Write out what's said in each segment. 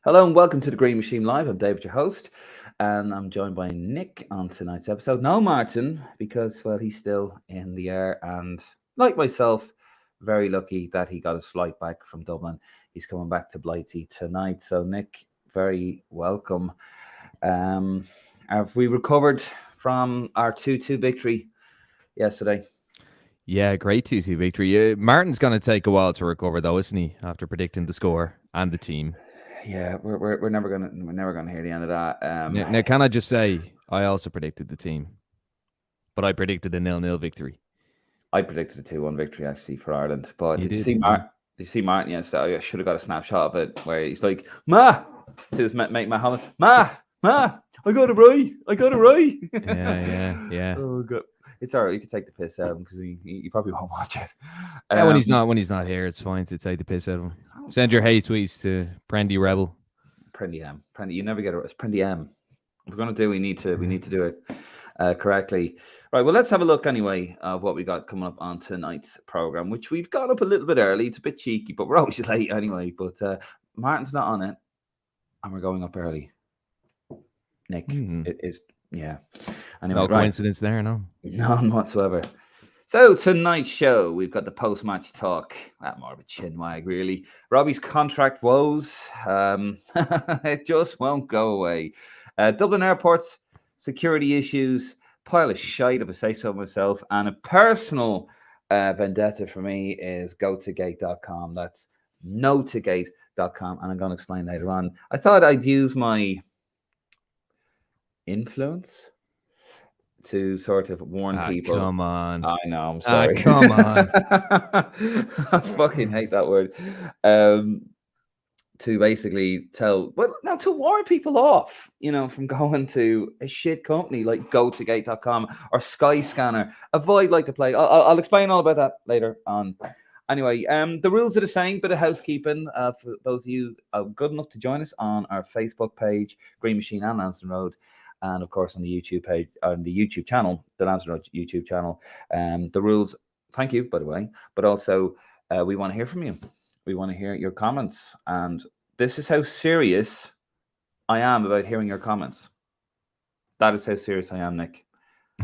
Hello and welcome to the Green Machine Live. I'm David, your host, and I'm joined by Nick on tonight's episode. No Martin, because, well, he's still in the air, and like myself, very lucky that he got his flight back from Dublin. He's coming back to Blighty tonight. So, Nick, very welcome. Have we recovered from our 2-2 victory yesterday? Yeah, great 2-2 victory. Martin's going to take a while to recover, though, isn't he? After predicting the score and the team. Yeah, we're never gonna hear the end of that. Now, can I just say, I also predicted the team, but I predicted a 0-0 victory. I predicted a 2-1 victory actually for Ireland. But You did you did. see Did you see Martin yesterday? I should have got a snapshot of it where he's like, "Ma," to his mate Matt Holland, "Ma, I got it right. I got it right." Yeah. Oh god, it's alright. You can take the piss out of him because he probably won't watch it. Yeah, when he's not here, it's fine to take the piss out of him. Send your hate tweets to Prendy Rebel. Prendy M. Prendy, you never get it. It's Prendy M. If we're gonna do, we need to do it correctly. Right. Well, let's have a look anyway of what we got coming up on tonight's program, which we've got up a little bit early. It's a bit cheeky, but we're always late anyway. But Martin's not on it, and we're going up early. Nick, it is Anyway, No coincidence there, no. None whatsoever. So tonight's show, we've got the post-match talk. More of a chin wag, really. Robbie's contract woes. It just won't go away. Dublin Airport's security issues. Pile of shite, if I say so myself. And a personal vendetta for me is gotogate.com. That's notogate.com. And I'm going to explain later on. I thought I'd use my influence to sort of warn people. Come on. I know, I'm sorry. Come on. I fucking hate that word. To basically to warn people off, from going to a shit company like gotogate.com or Skyscanner. Avoid like the play. I'll explain all about that later on. Anyway, the rules are the same, bit of housekeeping for those of you good enough to join us on our Facebook page, Green Machine and Lansdowne Road. And of course, on the YouTube page, on the YouTube channel, the Lansdowne Road YouTube channel. The rules, thank you, by the way. But also, we want to hear from you. We want to hear your comments. And this is how serious I am about hearing your comments. That is how serious I am, Nick.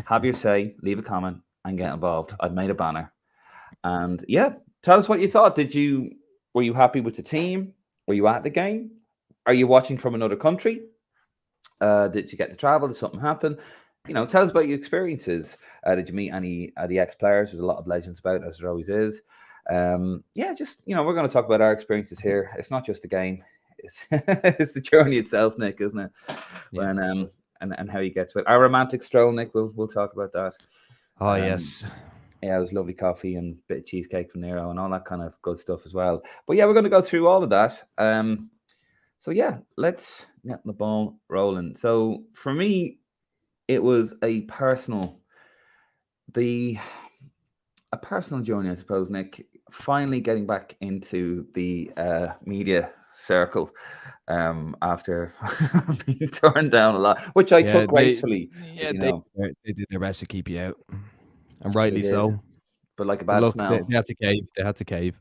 Have your say, leave a comment, and get involved. I've made a banner. And yeah, tell us what you thought. Were you happy with the team? Were you at the game? Are you watching from another country? Did you get to travel? Did something happen? Tell us about your experiences. Did you meet any of the ex-players? There's a lot of legends about, as there always is. We're going to talk about our experiences here. It's not just a game. It's the journey itself, Nick, isn't it? Yeah. And how you get to it. Our romantic stroll, Nick, we'll talk about that. Oh, yes. Yeah, it was lovely coffee and a bit of cheesecake from Nero and all that kind of good stuff as well. But yeah, we're going to go through all of that. So yeah, let's get the ball rolling. So for me, it was a personal journey, I suppose, Nick. Finally getting back into the media circle after being turned down a lot, which I took gracefully. Yeah, they did their best to keep you out, and rightly so. But like a bad smell, they had to cave. They had to cave.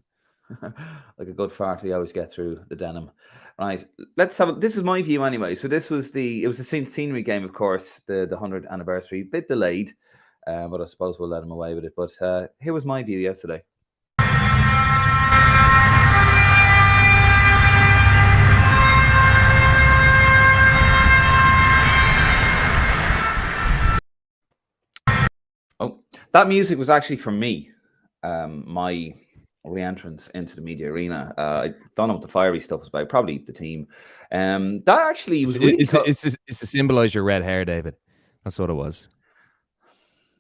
Like a good fart, we always get through the denim. Right, let's have. This is my view anyway. So it was the scenery game, of course, the 100th anniversary, bit delayed, but I suppose we'll let him away with it. But here was my view yesterday. Oh, that music was actually from me. My re-entrance into the media arena. I don't know what the fiery stuff was about. Probably the team. That actually was really it's to symbolize your red hair, David. That's what it was.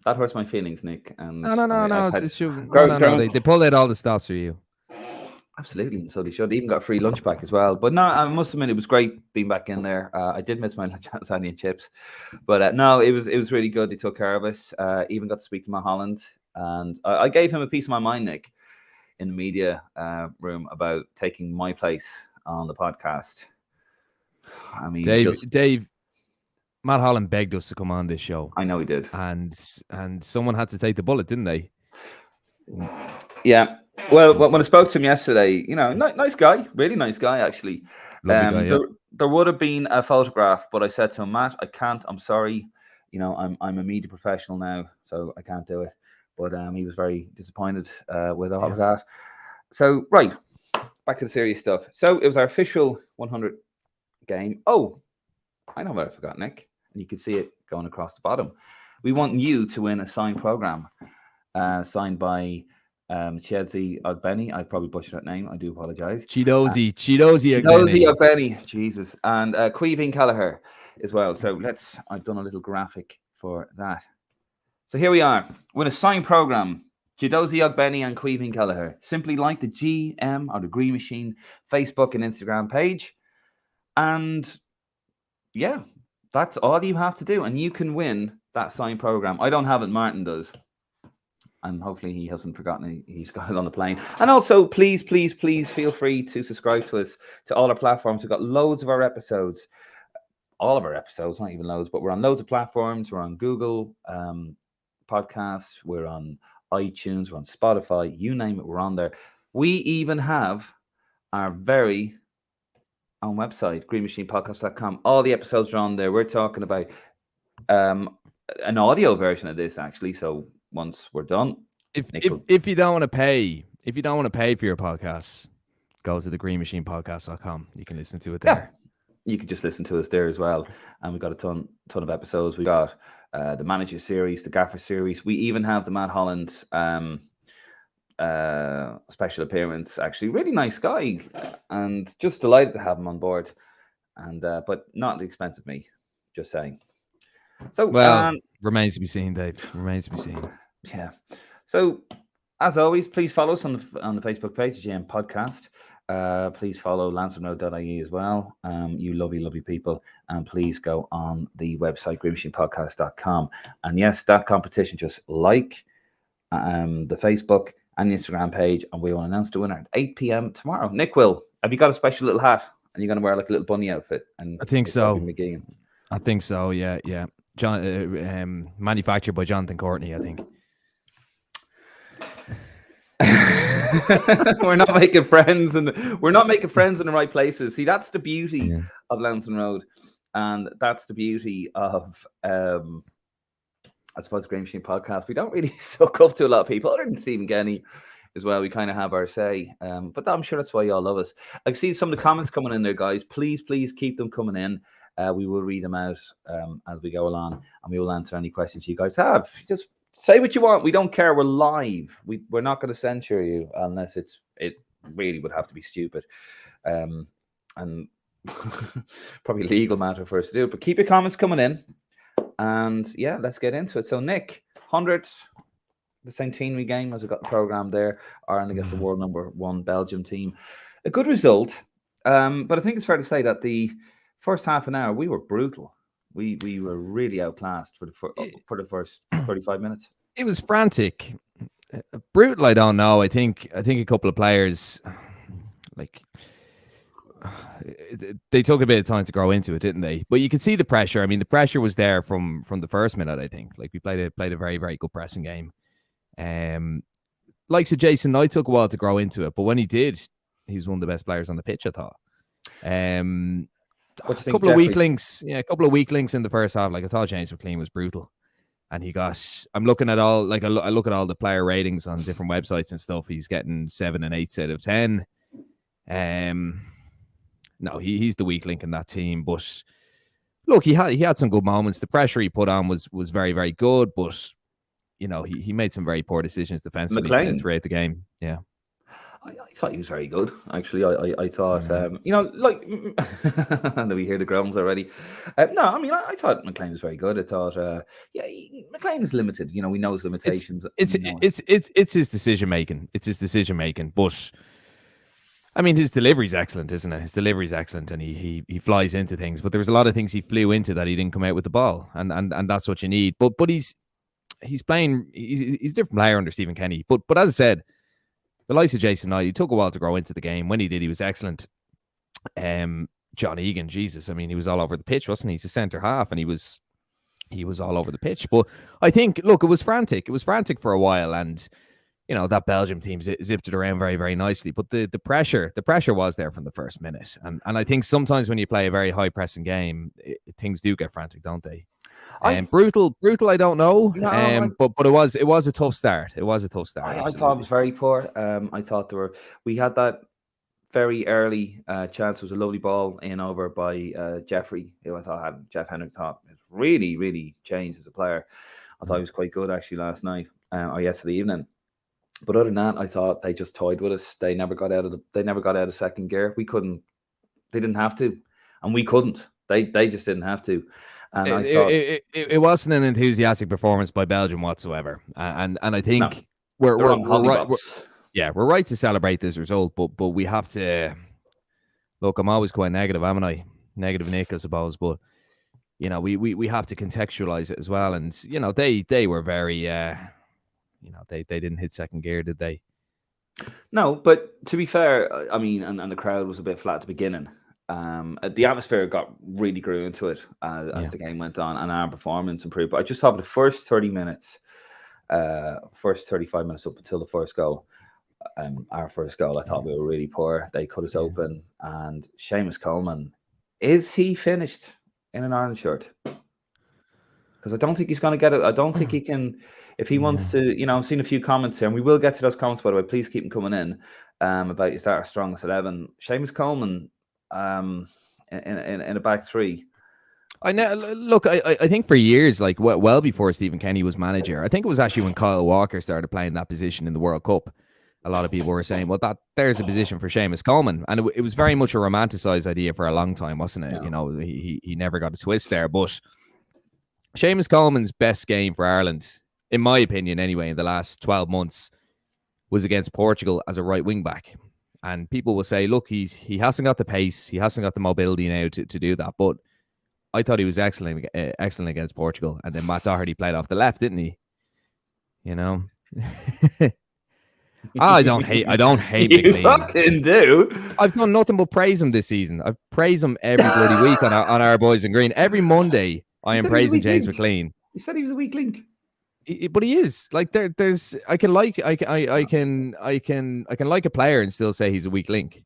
That hurts my feelings, Nick. And no. They pulled out all the stops for you. Absolutely, so they should. Even got a free lunch pack as well. But no, I must admit it was great being back in there. I did miss my lasagna and chips, but no, it was really good. They took care of us. Even got to speak to Matt Holland, and I gave him a piece of my mind, Nick, in the media room about taking my place on the podcast. I mean, Dave, Matt Holland begged us to come on this show. I know he did, and someone had to take the bullet, didn't they? Yeah. Well, when I spoke to him yesterday, nice guy, really nice guy, actually. Lovely guy. Yeah. There would have been a photograph, but I said to him, Matt, I can't. I'm sorry. I'm a media professional now, so I can't do it. But he was very disappointed with all of that. So right, back to the serious stuff. So it was our official 100 game. Oh, I know what I forgot, Nick. And you can see it going across the bottom. We want you to win a signed program signed by Chelsea Ogbeni. I probably butchered that name. I do apologize. Chidozie Ogbeni. Jesus. And Queeving Kelleher as well. So I've done a little graphic for that. So here we are. With a signed program. Chidozie Ogbeni and Queeving Kelleher. Simply like the GM or the Green Machine Facebook and Instagram page. And yeah, that's all you have to do. And you can win that signed program. I don't have it. Martin does. And hopefully he hasn't forgotten he's got it on the plane. And also, please feel free to subscribe to us to all our platforms. We've got loads of our episodes. All of our episodes, not even loads, but we're on loads of platforms. We're on Google Podcasts. We're on iTunes. We're on Spotify. You name it, we're on there. We even have our very own website, greenmachinepodcast.com. All the episodes are on there. We're talking about an audio version of this, actually. So once we're done, if you don't want to pay, for your podcasts, go to the greenmachinepodcast.com. You can listen to it there. Yeah. You can just listen to us there as well. And we've got a ton of episodes. We got the Manager series, the Gaffer series. We even have the Matt Holland special appearance. Actually, really nice guy, and just delighted to have him on board. And but not at the expense of me. Just saying. So remains to be seen, Dave. Remains to be seen. Yeah. So as always, please follow us on the Facebook page, GM Podcast. Please follow lansdowneroad.ie as well. You lovely people. And please go on the website, greenmachinepodcast.com. And yes, that competition, just like the Facebook and the Instagram page, and we will announce the winner at 8 p.m. tomorrow. Nick, have you got a special little hat? And you're going to wear like a little bunny outfit? And I think so. McGeehan. I think so, yeah. John, manufactured by Jonathan Courtney, I think. We're not making friends in the right places. See, that's the beauty of Lansdowne Road, and that's the beauty of I suppose Green Machine Podcast. We don't really suck up to a lot of people, other than Stephen Genny as well. We kind of have our say, but I'm sure that's why y'all love us. I see some of the comments coming in there, guys. Please keep them coming in. We will read them out as we go along, and we will answer any questions you guys have. Just say what you want. We don't care. We're live. We're not going to censure you unless it really would have to be stupid, and probably a legal matter for us to do. But keep your comments coming in, and yeah, let's get into it. So Nick, 100, the centenary game as I got the program there, Ireland against the world number 1 Belgium team. A good result, but I think it's fair to say that the first half an hour we were brutal. We were really outclassed for the first 35 minutes. It was frantic, brutal. I don't know. I think a couple of players, they took a bit of time to grow into it, didn't they? But you could see the pressure. I mean, the pressure was there from the first minute. I think we played a very, very good pressing game. Like so, Jason Knight took a while to grow into it, but when he did, he's one of the best players on the pitch, I thought. A couple of weak links in the first half. Like I thought James McLean was brutal, and he got. I'm looking at all I look at all the player ratings on different websites and stuff. He's getting 7 and 8 out of 10. No, he's the weak link in that team. But look, he had some good moments. The pressure he put on was very, very good, but he made some very poor decisions defensively throughout the game. Yeah. I thought he was very good, actually. I thought, like, and we hear the groans already. No, I mean, I thought McLean was very good. I thought, McLean is limited. We know his limitations. It's his decision making. But I mean, his delivery's excellent, isn't it? His delivery's excellent, and he flies into things. But there was a lot of things he flew into that he didn't come out with the ball, and that's what you need. But he's playing. He's a different player under Stephen Kenny. But as I said, the likes of Jason Knight, he took a while to grow into the game. When he did, he was excellent. John Egan, Jesus, I mean, he was all over the pitch, wasn't he? He's a centre half, and he was all over the pitch. But I think, look, it was frantic. It was frantic for a while, and that Belgium team zipped it around very, very nicely. But the pressure was there from the first minute. And I think sometimes when you play a very high pressing game, things do get frantic, don't they? I Brutal. I don't know. no, But it was a tough start. It was a tough start. I thought it was Absolutely. very poor. I thought we had that very early chance. It was a lovely ball in over by Jeffrey, who I thought had Jeff Hendrick thought has really, really changed as a player. I thought he was quite good actually last night or yesterday evening. But other than that, I thought they just toyed with us. They never got out of second gear. We couldn't. They didn't have to, and we couldn't. They just didn't have to. And I thought It wasn't an enthusiastic performance by Belgium whatsoever. And I no, think they're on we're right. hollybox. We're right to celebrate this result, but we have to look. I'm always quite negative, haven't I? Negative Nick, I suppose, but we have to contextualize it as well. And they were very they didn't hit second gear, did they? No, but to be fair, I mean, and the crowd was a bit flat at the beginning. The atmosphere really grew into it as the game went on, and our performance improved. But I just thought the first 30 minutes, first 35 minutes up until the first goal, our first goal, I thought we were really poor. They cut us open, and Seamus Coleman, is he finished in an Ireland shirt? Because I don't think he's going to get it. I don't think he can. If he wants to, I've seen a few comments here, and we will get to those comments, by the way. Please keep them coming in about you start our strongest 11. Seamus Coleman in a back three. I know. Look, I think for years, like well before Stephen Kenny was manager, I think it was actually when Kyle Walker started playing that position in the World Cup. A lot of people were saying, well, there's a position for Seamus Coleman. And it was very much a romanticized idea for a long time, wasn't it? Yeah. He never got a twist there. But Seamus Coleman's best game for Ireland, in my opinion anyway, in the last 12 months, was against Portugal as a right wing back. And people will say, look, he hasn't got the pace, he hasn't got the mobility now to do that. But I thought he was excellent against Portugal. And then Matt Doherty played off the left, didn't he? I don't hate You McLean. fucking do. I've done nothing but praise him this season. I've praised him every bloody week on our boys in green. Every Monday, I am praising James McLean. You said he was a weak link. But he is. Like there's I can like a player and still say he's a weak link.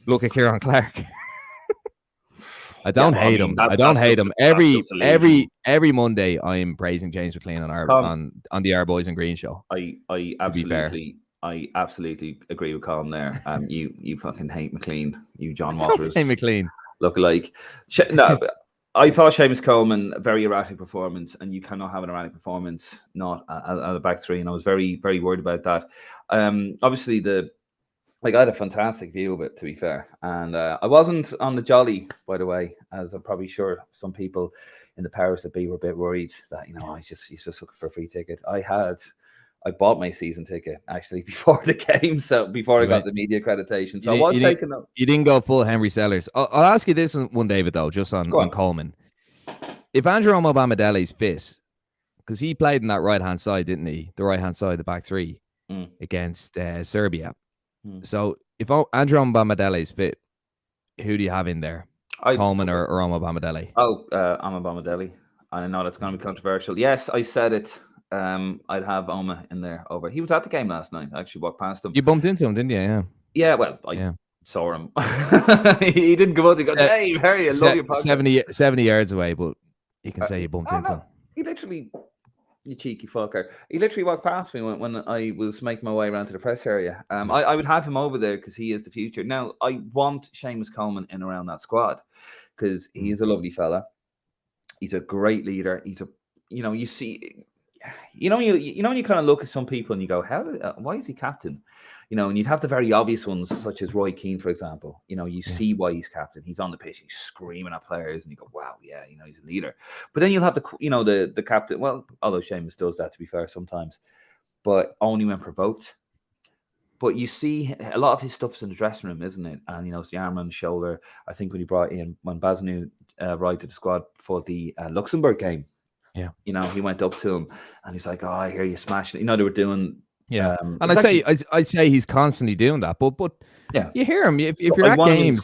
Look at Kieran Clark. I don't hate him. I don't hate him. Every Monday I am praising James McLean on the Our Boys in Green show. I absolutely agree with Colin there. You fucking hate McLean. You John I Waters. don't hate McLean. Look like no. I thought Seamus Coleman, a very erratic performance, and you cannot have an erratic performance not at a back three, and I was very, very worried about that. Obviously, I had a fantastic view of it, to be fair, and I wasn't on the jolly, by the way, as I'm probably sure some people in the powers that be were a bit worried that he's just looking for a free ticket. I bought my season ticket actually before the game, so before I got the media accreditation. So I was taking up. You didn't go full Henry Sellers. I'll ask you this one, David, though, just on Coleman. If Andrew Omobamidele's fit, because he played in that right-hand side, didn't he? The right-hand side of the back three against Serbia. So if Andrew Omobamidele's fit, who do you have in there? Coleman or Omobamidele? Omobamidele. I know that's going to be controversial. Yes, I said it. I'd have Oma in there over. He was at the game last night. I actually walked past him. You bumped into him, didn't you? Yeah. Yeah, well, I saw him. He didn't come out to go, hey, Harry, I love your podcast. 70 yards away, but you can say you bumped into him. He literally, you cheeky fucker. He literally walked past me when I was making my way around to the press area. I would have him over there because he is the future. Now, I want Seamus Coleman in around that squad because he is a lovely fella. He's a great leader. He's you see... when you kind of look at some people and you go, why is he captain? And you'd have the very obvious ones, such as Roy Keane, for example. You see why he's captain. He's on the pitch, he's screaming at players, and you go, wow, yeah, he's a leader. But then you'll have the captain. Well, although Seamus does that, to be fair, sometimes, but only when provoked. But you see a lot of his stuff's in the dressing room, isn't it? And it's the arm on the shoulder. I think when Bazanu arrived to the squad for the Luxembourg game. Yeah, he went up to him and he's like, "Oh, I hear you smashing." They were doing. Yeah, and I say he's constantly doing that, but yeah, you hear him if you're at games.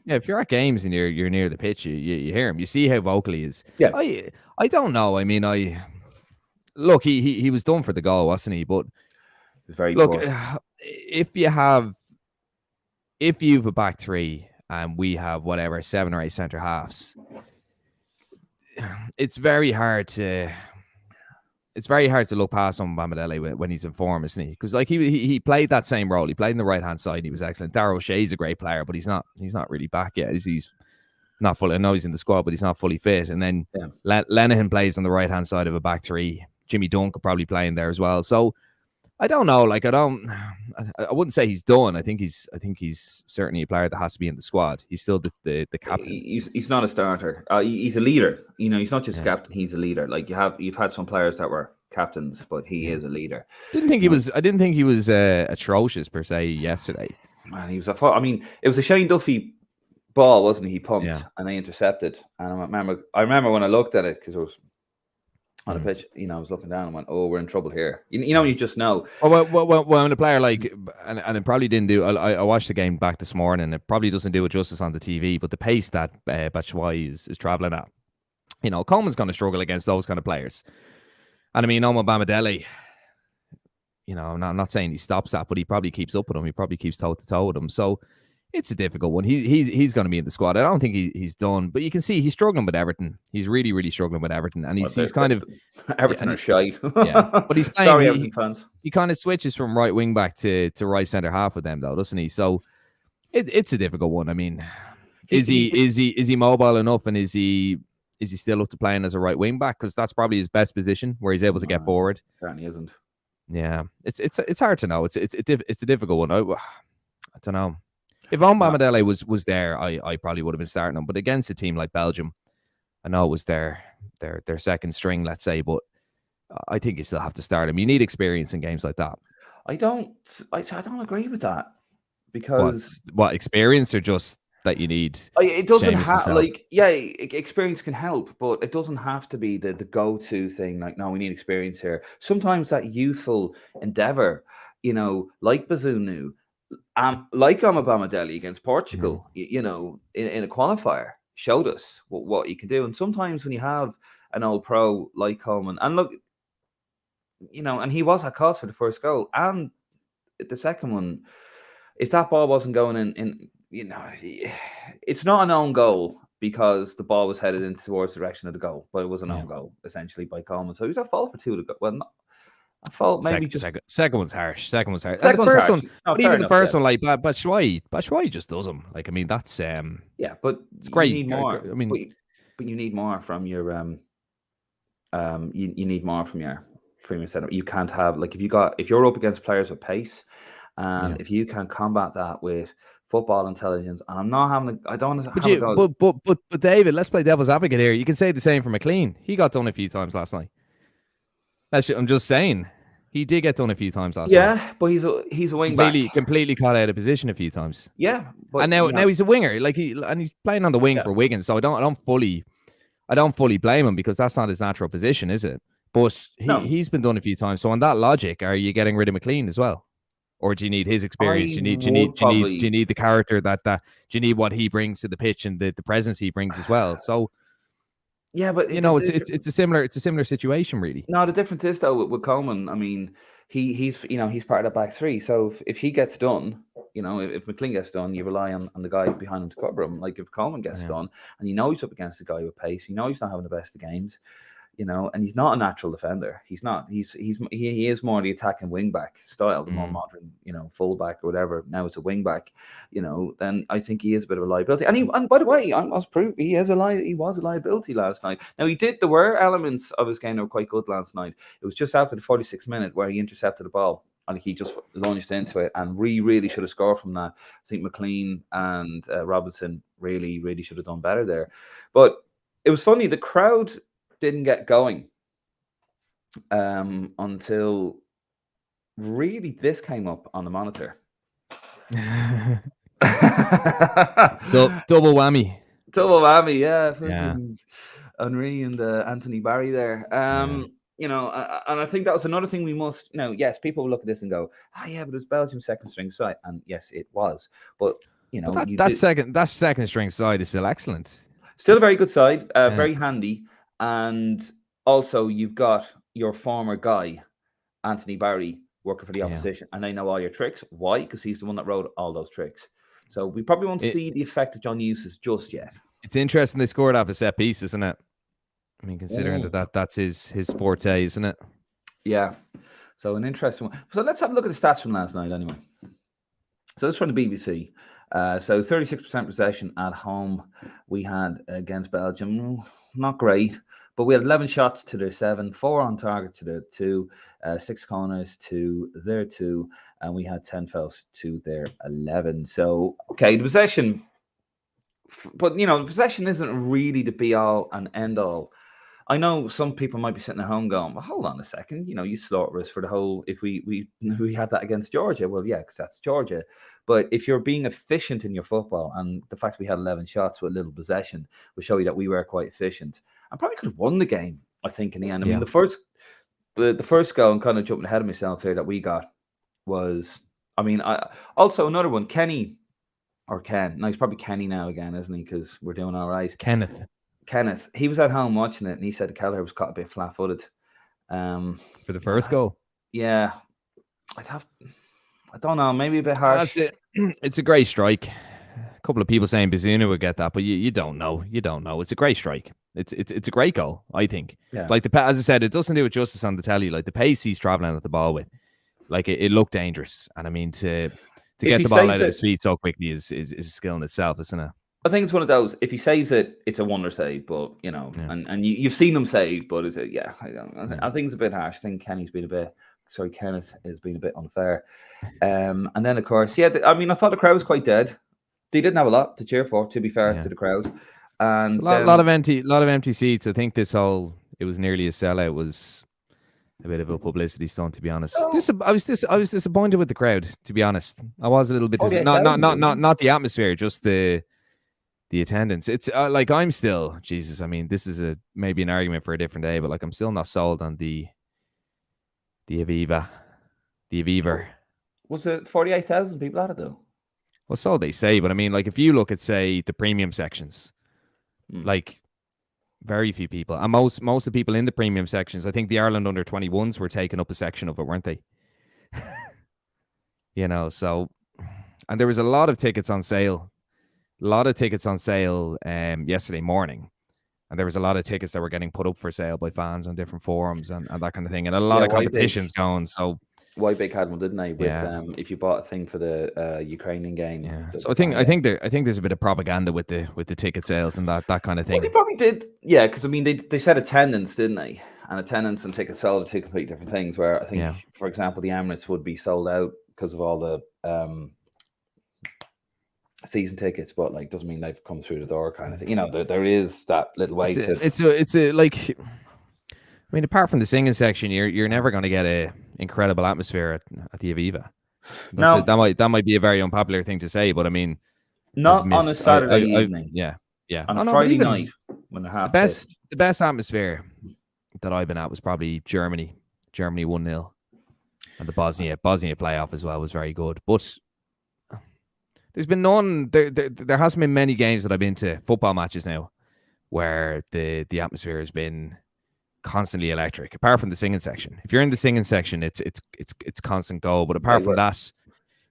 Yeah, if you're at games and you're near the pitch, you hear him. You see how vocal he is. Yeah, I don't know. I mean, look, he was done for the goal, wasn't he? But was very Look, poor. if you've a back three and we have whatever 7 or 8 centre halves, it's very hard to look past on Bamidele when he's in form, isn't he? Because like he played that same role. He played in the right hand side. And he was excellent. Darryl Shea's a great player, but he's not really back yet. He's not fully. I know he's in the squad, but he's not fully fit. And then Lenihan plays on the right hand side of a back three. Jimmy Dunk could probably play in there as well. So I don't know. Like I wouldn't say he's done. I think he's certainly a player that has to be in the squad. He's still the captain. He's not a starter. He's a leader. You know, he's not just captain. He's a leader. Like you've had some players that were captains, but he is a leader. I didn't think he was atrocious per se yesterday. Man, he was I mean, it was a Shane Duffy ball, wasn't he? He pumped and they intercepted. And I remember when I looked at it because it was on the pitch, you know, I was looking down and went, "Oh, we're in trouble here." You know, you just know. Well, when a player like, and it probably didn't do. I watched the game back this morning. It probably doesn't do it justice on the TV, but the pace that Batshuayi is traveling at, you know, Coleman's going to struggle against those kind of players. And I mean, Omar Bamidele, you know, I'm not saying he stops that, but he probably keeps up with him. He probably keeps toe to toe with him. So it's a difficult one. He's going to be in the squad. I don't think he's done, but you can see he's struggling with Everton. He's really, really struggling with Everton, and he's kind of Everton are shite. But he's playing. Sorry, Everton fans. He kind of switches from right wing back to right centre half with them, though, doesn't he? So it's a difficult one. I mean, is he mobile enough, and is he still up to playing as a right wing back? Because that's probably his best position where he's able to get forward. Certainly isn't. Yeah, it's hard to know. It's a difficult one. I don't know. If Bamidele was there, I probably would have been starting him. But against a team like Belgium, I know it was their second string, let's say, but I think you still have to start him. You need experience in games like that. I don't agree with that because what experience or just that you need? It doesn't have experience can help, but it doesn't have to be the go-to thing. Like, no, we need experience here. Sometimes that youthful endeavor, you know, like Bazunu, like Bamidele against Portugal, you know, in a qualifier, showed us what you can do. And sometimes when you have an old pro like Coleman, and look, you know, and he was at cost for the first goal and the second one, if that ball wasn't going in, you know, it's not an own goal because the ball was headed in towards the direction of the goal, but it was an own goal essentially by Coleman. So he was at fault for two of the goals. Well, not I thought maybe second one's harsh. Second one's harsh. Second the first harsh. one, but even the first one, like Batshuayi just does them. Like, I mean, that's but it's great. You need more. I mean, but you need more from your you need more from your setup. You can't have, like, if you're up against players with pace, and if you can combat that with football intelligence, and I'm not having I don't want to have a go. But David, let's play devil's advocate here. You can say the same for McLean. He got done a few times last night. I'm just saying, he did get done a few times last night. Yeah, but he's a wing back. Completely caught out of position a few times. Yeah, but and now he's a winger. Like he's playing on the wing for Wigan. So I don't fully blame him because that's not his natural position, is it? But he's been done a few times. So on that logic, are you getting rid of McLean as well, or do you need his experience? Do you need the character that do you need what he brings to the pitch and the presence he brings as well? So. Yeah, but you know, it's a similar situation, really. No, the difference is though with Coleman. I mean, he's part of the back three. So if he gets done, you know, if McLean gets done, you rely on the guy behind him to cover him. Like if Coleman gets done, and you know he's up against a guy with pace, you know he's not having the best of games, you know, and he's not a natural defender. He's not. He is more the attacking wing back style, the more modern, you know, full back or whatever. Now it's a wing back, you know. Then I think he is a bit of a liability. And by the way, I must prove he was a liability last night. Now there were elements of his game that were quite good last night. It was just after the 46th minute where he intercepted the ball and he just lunged into it, and really should have scored from that. I think McLean and Robinson really should have done better there. But it was funny. The crowd didn't get going until really this came up on the monitor. Double whammy. Yeah. Henry and Anthony Barry there. You know, and I think that was another thing we must, you know, yes, people will look at this and go, but it's Belgium's second string side. And yes, it was. But, you know, that second string side is still excellent. Still a very good side, very handy. And also you've got your former guy, Anthony Barry, working for the Yeah. opposition, and they know all your tricks. Why? Because he's the one that wrote all those tricks. So we probably won't see the effect of John Eustace just yet. It's interesting they scored off a set piece, isn't it? I mean, considering that's his forte, isn't it? Yeah. So an interesting one. So let's have a look at the stats from last night anyway. So this is from the BBC. So 36% possession at home we had against Belgium. Not great, but we had 11 shots to their 7, 4 on target to their 2, 6 corners to their 2, and we had 10 fouls to their 11. So, okay, the possession, but the possession isn't really the be all and end all. I know some people might be sitting at home going, well, hold on a second, you slaughter us for the whole, if we had that against Georgia. Well, yeah, because that's Georgia. But if you're being efficient in your football, and the fact we had 11 shots with little possession will show you that we were quite efficient and probably could have won the game, I think, in the end. I mean, the first goal, and kind of jumping ahead of myself here, that we got was, also another one, Kenny, or Ken. No, he's probably Kenny now again, isn't he? Because we're doing all right. Kenneth, he was at home watching it, and he said Kelleher was caught a bit flat-footed. For the first goal? Yeah. I don't know, maybe a bit harsh. That's it. It's a great strike. A couple of people saying Bazuna would get that, but you don't know. You don't know. It's a great strike. It's a great goal, I think. Yeah. Like, as I said, it doesn't do it justice on the telly. Like, the pace he's traveling at the ball with, like, it looked dangerous. And I mean, to get the ball out of his feet so quickly is a skill in itself, isn't it? I think it's one of those. If he saves it, it's a wonder save. But and you've seen him save, but is it? Yeah, I think it's a bit harsh. I think Kenneth has been a bit unfair. And then of course, I thought the crowd was quite dead. They didn't have a lot to cheer for, to be fair to the crowd. And a lot of empty seats. I think it was nearly a sellout. Was a bit of a publicity stunt, to be honest. I was disappointed with the crowd, to be honest. I was a little bit not the atmosphere, just the attendance. It's like, I'm still, Jesus, I mean, this is maybe an argument for a different day, but like, I'm still not sold on the Aviva. Was it 48,000 people at it though? Well, so they say, but I mean, like, if you look at, say, the premium sections, like, very few people, and most of the people in the premium sections, I think the Ireland under 21s were taking up a section of it, weren't they? So, and there was a lot of tickets on sale. Yesterday morning, and there was a lot of tickets that were getting put up for sale by fans on different forums and that kind of thing, and a lot of competitions going. So White had one, didn't they? With if you bought a thing for the Ukrainian game. Yeah. So I think there's a bit of propaganda with the ticket sales and that kind of thing. Well, they probably did, yeah, because I mean they said attendance, didn't they? And attendance and tickets sold are two completely different things. Where I think, for example, the Emirates would be sold out because of all the season tickets, but like doesn't mean they've come through the door, kind of thing. There is that little way it's like, I mean, apart from the singing section, you're never going to get a incredible atmosphere at the Aviva. No, that might be a very unpopular thing to say, but I mean, not on a Saturday evening. On a Friday night when they're half the best atmosphere that I've been at was probably Germany 1-0, and the Bosnia playoff as well was very good, but there's been none. There hasn't been many games that I've been to, football matches now, where the atmosphere has been constantly electric. Apart from the singing section, if you're in the singing section, it's constant go. But apart from that,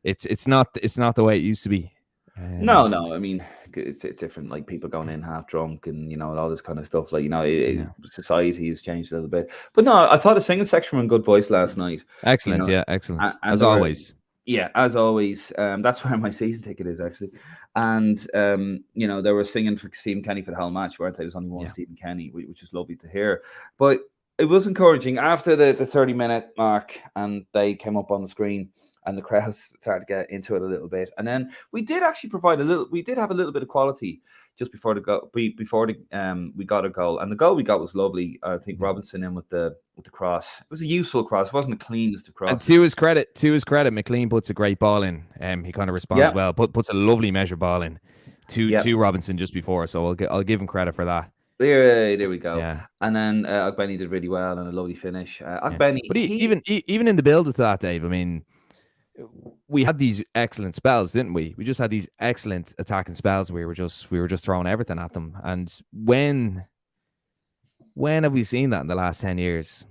it's not the way it used to be. No. I mean, it's different. Like people going in half drunk and all this kind of stuff. Like society has changed a little bit. But no, I thought the singing section were in good voice last night. Excellent, excellent as always. Yeah, as always. That's where my season ticket is actually. And they were singing for Stephen Kenny for the whole match, weren't they? There was only one Stephen Kenny, which is lovely to hear. But it was encouraging after the 30-minute mark, and they came up on the screen, and the crowd started to get into it a little bit. And then we did actually we did have a little bit of quality just before we got a goal. And the goal we got was lovely. I think Robinson in with the cross. It was a useful cross. It wasn't the cleanest of crosses. And to his credit, McLean puts a great ball in. He kind of responds well, puts a lovely measure ball in to Robinson just before. So I'll give him credit for that. There we go. Yeah. And then Ogbeni did really well and a lovely finish. Ogbeni, but even in the build to that, Dave, I mean, we had these excellent spells, didn't we? We just had these excellent attacking spells. We were just throwing everything at them. And when have we seen that in the last 10 years?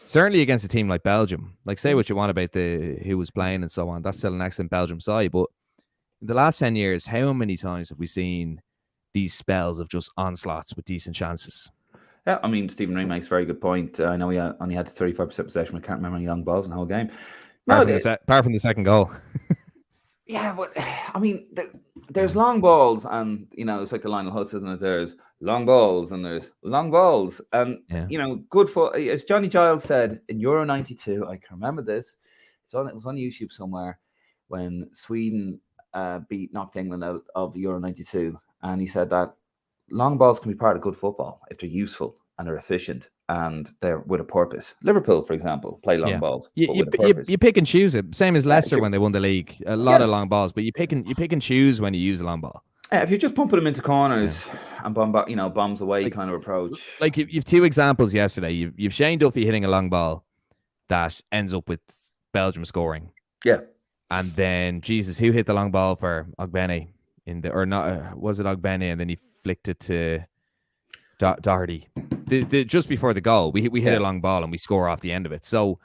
certainly against a team like Belgium. Like, say what you want about who was playing and so on. That's still an excellent Belgium side. But in the last 10 years, how many times have we seen these spells of just onslaughts with decent chances? Yeah, I mean, Stephen Ring makes a very good point. I know he only had 35% possession. I can't remember any long balls in the whole game. No, Apart from the second goal. yeah, but I mean, there's long balls, and it's like the Lionel Hutz, isn't it? There's long balls and there's long balls, and Yeah. good for, as Johnny Giles said in Euro '92. I can remember this. It was on YouTube somewhere when Sweden knocked England out of Euro '92, and he said that long balls can be part of good football if they're useful and they're efficient and they're with a purpose. Liverpool, for example, play long balls, but with a purpose. You pick and choose it. Same as Leicester when they won the league. A lot of long balls, but you pick and choose when you use a long ball. If you're just pumping them into corners and bombs away kind of approach. Like you've two examples yesterday. You've Shane Duffy hitting a long ball that ends up with Belgium scoring. Yeah. And then Jesus, who hit the long ball for Ogbene was it Ogbene? And then he flicked it to Doherty. Just before the goal, we hit a long ball and we score off the end of it. So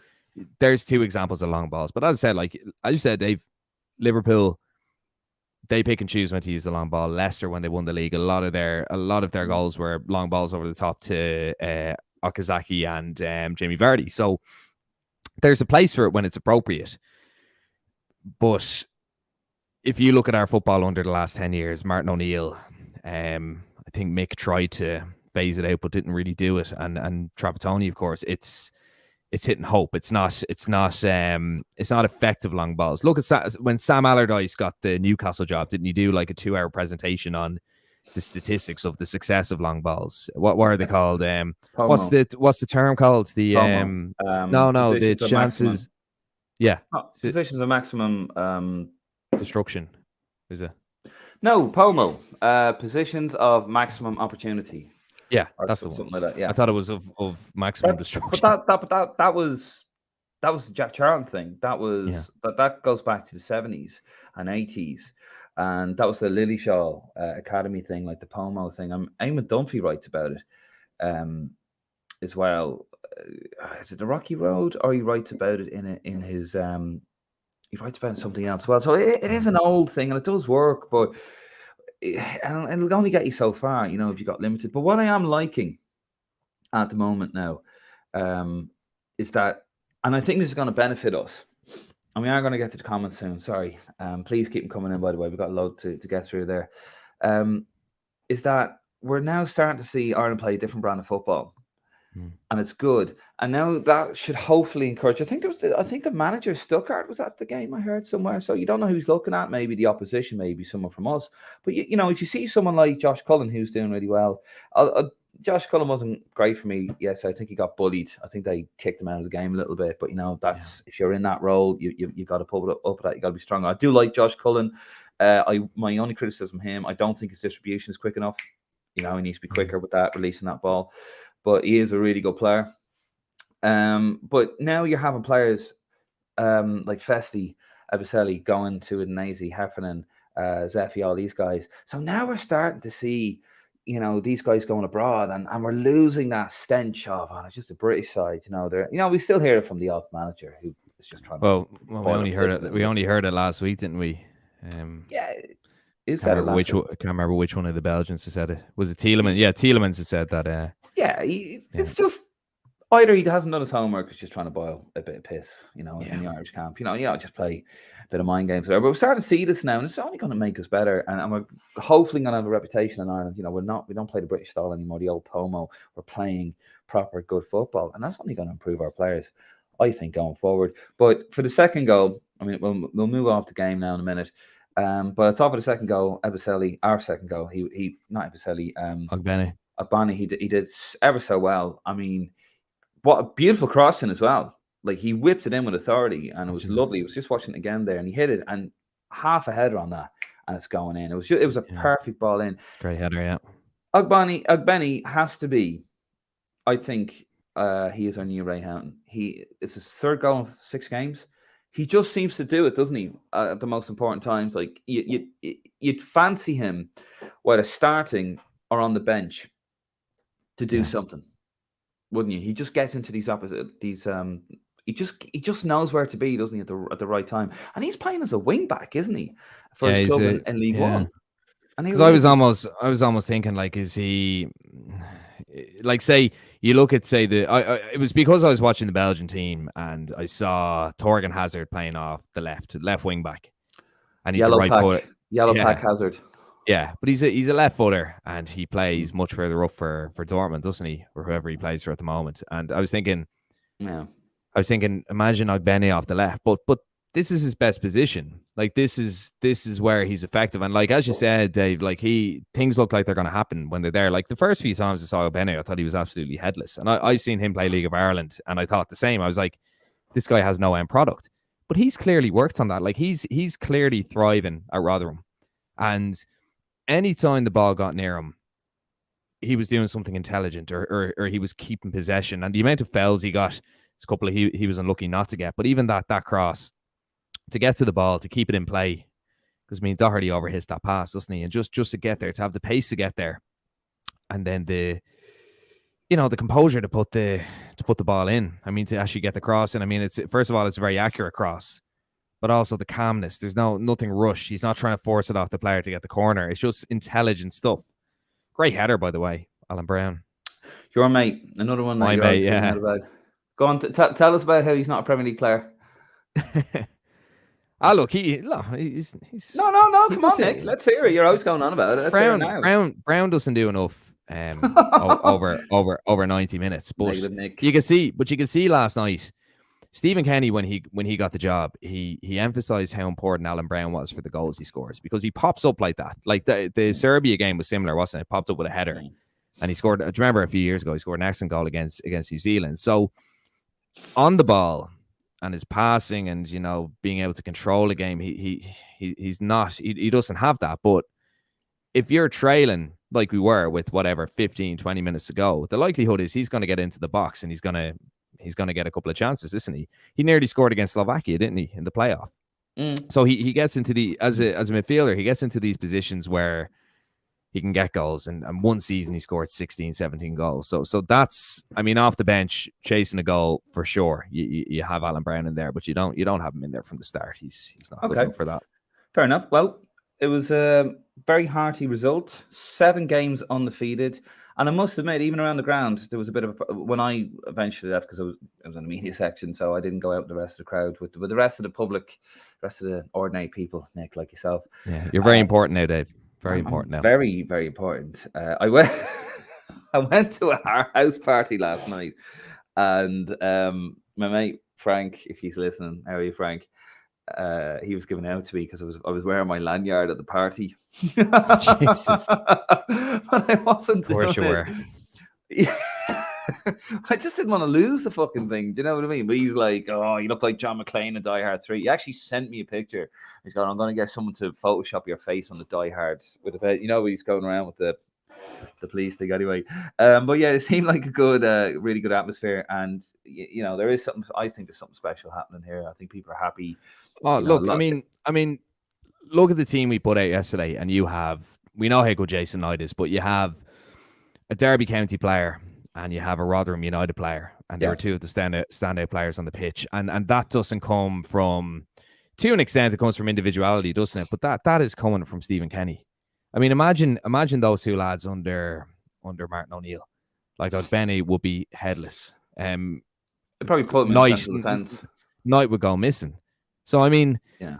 there's two examples of long balls. But as I said, like I just said, Liverpool, they pick and choose when to use the long ball. Leicester, when they won the league, a lot of their goals were long balls over the top to Okazaki and Jamie Vardy. So there's a place for it when it's appropriate. But if you look at our football under the last 10 years, Martin O'Neill, I think Mick tried to phase it out, but didn't really do it. And Trapattoni, of course, it's hitting hope. It's not effective long balls. Look at when Sam Allardyce got the Newcastle job, didn't he do like a 2-hour presentation on the statistics of the success of long balls? What are they called? What's the term called? The the chances. Yeah, positions of maximum destruction. Is it? No, POMO. Positions of maximum opportunity. Yeah, that's something like that. Yeah, I thought it was of maximum destruction. But that was the Jack Charlton thing. That was that goes back to the 70s and 80s, and that was the Lillyshaw Academy thing, like the POMO thing. Eamon Dunphy writes about it, as well. Is it the Rocky Road, or he writes about it in his he writes about something else? Well, so it is an old thing and it does work, but and it'll only get you so far, if you got limited. But what I am liking at the moment now is that, and I think this is going to benefit us, and we are going to get to the comments soon. Sorry, please keep them coming in. By the way, we've got a load to get through there. Is that we're now starting to see Ireland play a different brand of football. And it's good, and now that should hopefully encourage. I think the manager Stuttgart was at the game, I heard somewhere. So you don't know who he's looking at. Maybe the opposition, maybe someone from us. But if you see someone like Josh Cullen who's doing really well, Josh Cullen wasn't great for me. Yes, I think he got bullied. I think they kicked him out of the game a little bit. But that's if you're in that role, you got to pull it up. That you got to be strong. I do like Josh Cullen. My only criticism of him, I don't think his distribution is quick enough. He needs to be quicker with that, releasing that ball. But he is a really good player. But now you're having players like Festi, Abiselli going to Udinese, Heffernan, Zeffi, all these guys. So now we're starting to see, these guys going abroad, and we're losing that stench of, it's just a British side. We still hear it from the old manager who is just trying. Well, we only heard it. We only heard it last week, didn't we? Yeah. I can't remember which one of the Belgians has said it. Was it Tielemans? Yeah, Tielemans has said that. It's just either he hasn't done his homework, he's just trying to boil a bit of piss, in the Irish camp. Just play a bit of mind games there. But we're starting to see this now, and it's only going to make us better. And we're hopefully going to have a reputation in Ireland. We don't play the British style anymore, the old POMO. We're playing proper good football, and that's only going to improve our players, I think, going forward. But for the second goal, we'll move off the game now in a minute. But it's off of the second goal, Abiselli, our second goal. He not Abiselli, Ogbene, he did ever so well. What a beautiful crossing as well. Like, he whipped it in with authority, and it was lovely. It was just watching it again there, and he hit it, and half a header on that, and it's going in. It was a perfect ball in. Great header, yeah. Ogbene has to be, I think, he is our new Ray Houghton. It's his third goal in 6 games. He just seems to do it, doesn't he? At the most important times, like you'd fancy him, whether starting or on the bench, to do something. wouldn't you? He just gets into these. He just knows where to be, doesn't he, at the right time? And he's playing as a wing back, isn't he, for Yeah, his he's club a in League yeah. One? And he Because was like, I was almost thinking like, is he like say you look at say it was because I was watching the Belgian team and I saw Torgan Hazard playing off the left wing back, and he's a yellow right pack, foot. yellow pack Yeah, Hazard. yeah, but he's a left footer and he Mm, plays much further up for Dortmund, doesn't he, or whoever he plays for at the moment. And yeah. I was thinking, imagine Ogbene off the left, but this is his best position. Like this is where he's effective. And like as you said, Dave, like things look like they're going to happen when they're there. Like the first few times I saw Ogbene, I thought he was absolutely headless. And I've seen him play League of Ireland, and I thought the same. I was like, this guy has no end product, but he's clearly worked on that. Like he's clearly thriving at Rotherham, and anytime the ball got near him, he was doing something intelligent, or he was keeping possession. And the amount of fouls he got, it's a couple of he was unlucky not to get. But even that cross to get to the ball, to keep it in play, because I mean Doherty overhits that pass, doesn't he? And just to get there, to have the pace to get there, and then the composure to put the ball in. I mean, to actually get the cross in. I mean, it's first of all, it's a very accurate cross, but also the calmness. There's nothing rush. He's not trying to force it off the player to get the corner. It's just intelligent stuff. Great header, by the way, Alan Brown. Your mate, another one that My you're mate, always giving yeah. out about. Go on, tell us about how he's not a Premier League player. Look, he's No, he come on, doesn't. Nick. Let's hear it. You're always going on about it. Let's hear it now. Brown doesn't do enough over 90 minutes. But Negative Nick. you can see last night, Stephen Kenny, when he got the job, he emphasized how important Alan Brown was for the goals he scores, because he pops up like that. Like the Serbia game was similar, wasn't it? Popped up with a header, and he scored. Do you remember a few years ago he scored an excellent goal against New Zealand? So on the ball and his passing and being able to control a game, he's not. He doesn't have that. But if you're trailing like we were with whatever 15, 20 minutes to go, the likelihood is he's going to get into the box and he's going to get a couple of chances, isn't he? He nearly scored against Slovakia, didn't he, in the playoff? So he gets into as a midfielder, he gets into these positions where he can get goals. And one season he scored 16, 17 goals. So that's, I mean, off the bench, chasing a goal for sure. You have Alan Brown in there, but you don't have him in there from the start. He's not good enough for that. Fair enough. Well, it was a very hearty result. 7 games undefeated. And I must admit, even around the ground, there was a bit of when I eventually left, because I was in the media section, so I didn't go out with the rest of the crowd with the rest of the public, the rest of the ordinary people, Nick, like yourself. Yeah, you're very important now, Dave. Very important now. Very, very important. I went to a house party last night, and my mate Frank, if he's listening, how are you, Frank? He was giving out to me because I was wearing my lanyard at the party. Jesus. But I wasn't. Of course you were. Yeah. I just didn't want to lose the fucking thing. Do you know what I mean? But he's like, "Oh, you look like John McClane in Die Hard 3." He actually sent me a picture. He's going, "I'm going to get someone to Photoshop your face on the Die Hard with a he's going around with the police thing anyway." But yeah, it seemed like a good, really good atmosphere, and there is something. I think there's something special happening here. I think people are happy. Oh, look, I mean, look at the team we put out yesterday, and we know how good Jason Knight is, but you have a Derby County player and you have a Rotherham United player, and there were two of the standout players on the pitch, and that doesn't come from, to an extent, it comes from individuality, doesn't it? But that is coming from Stephen Kenny. I mean, imagine those two lads under Martin O'Neill. Like, Ogbene would be headless. It'd probably put him in central defence. Knight would go missing. So I mean, yeah,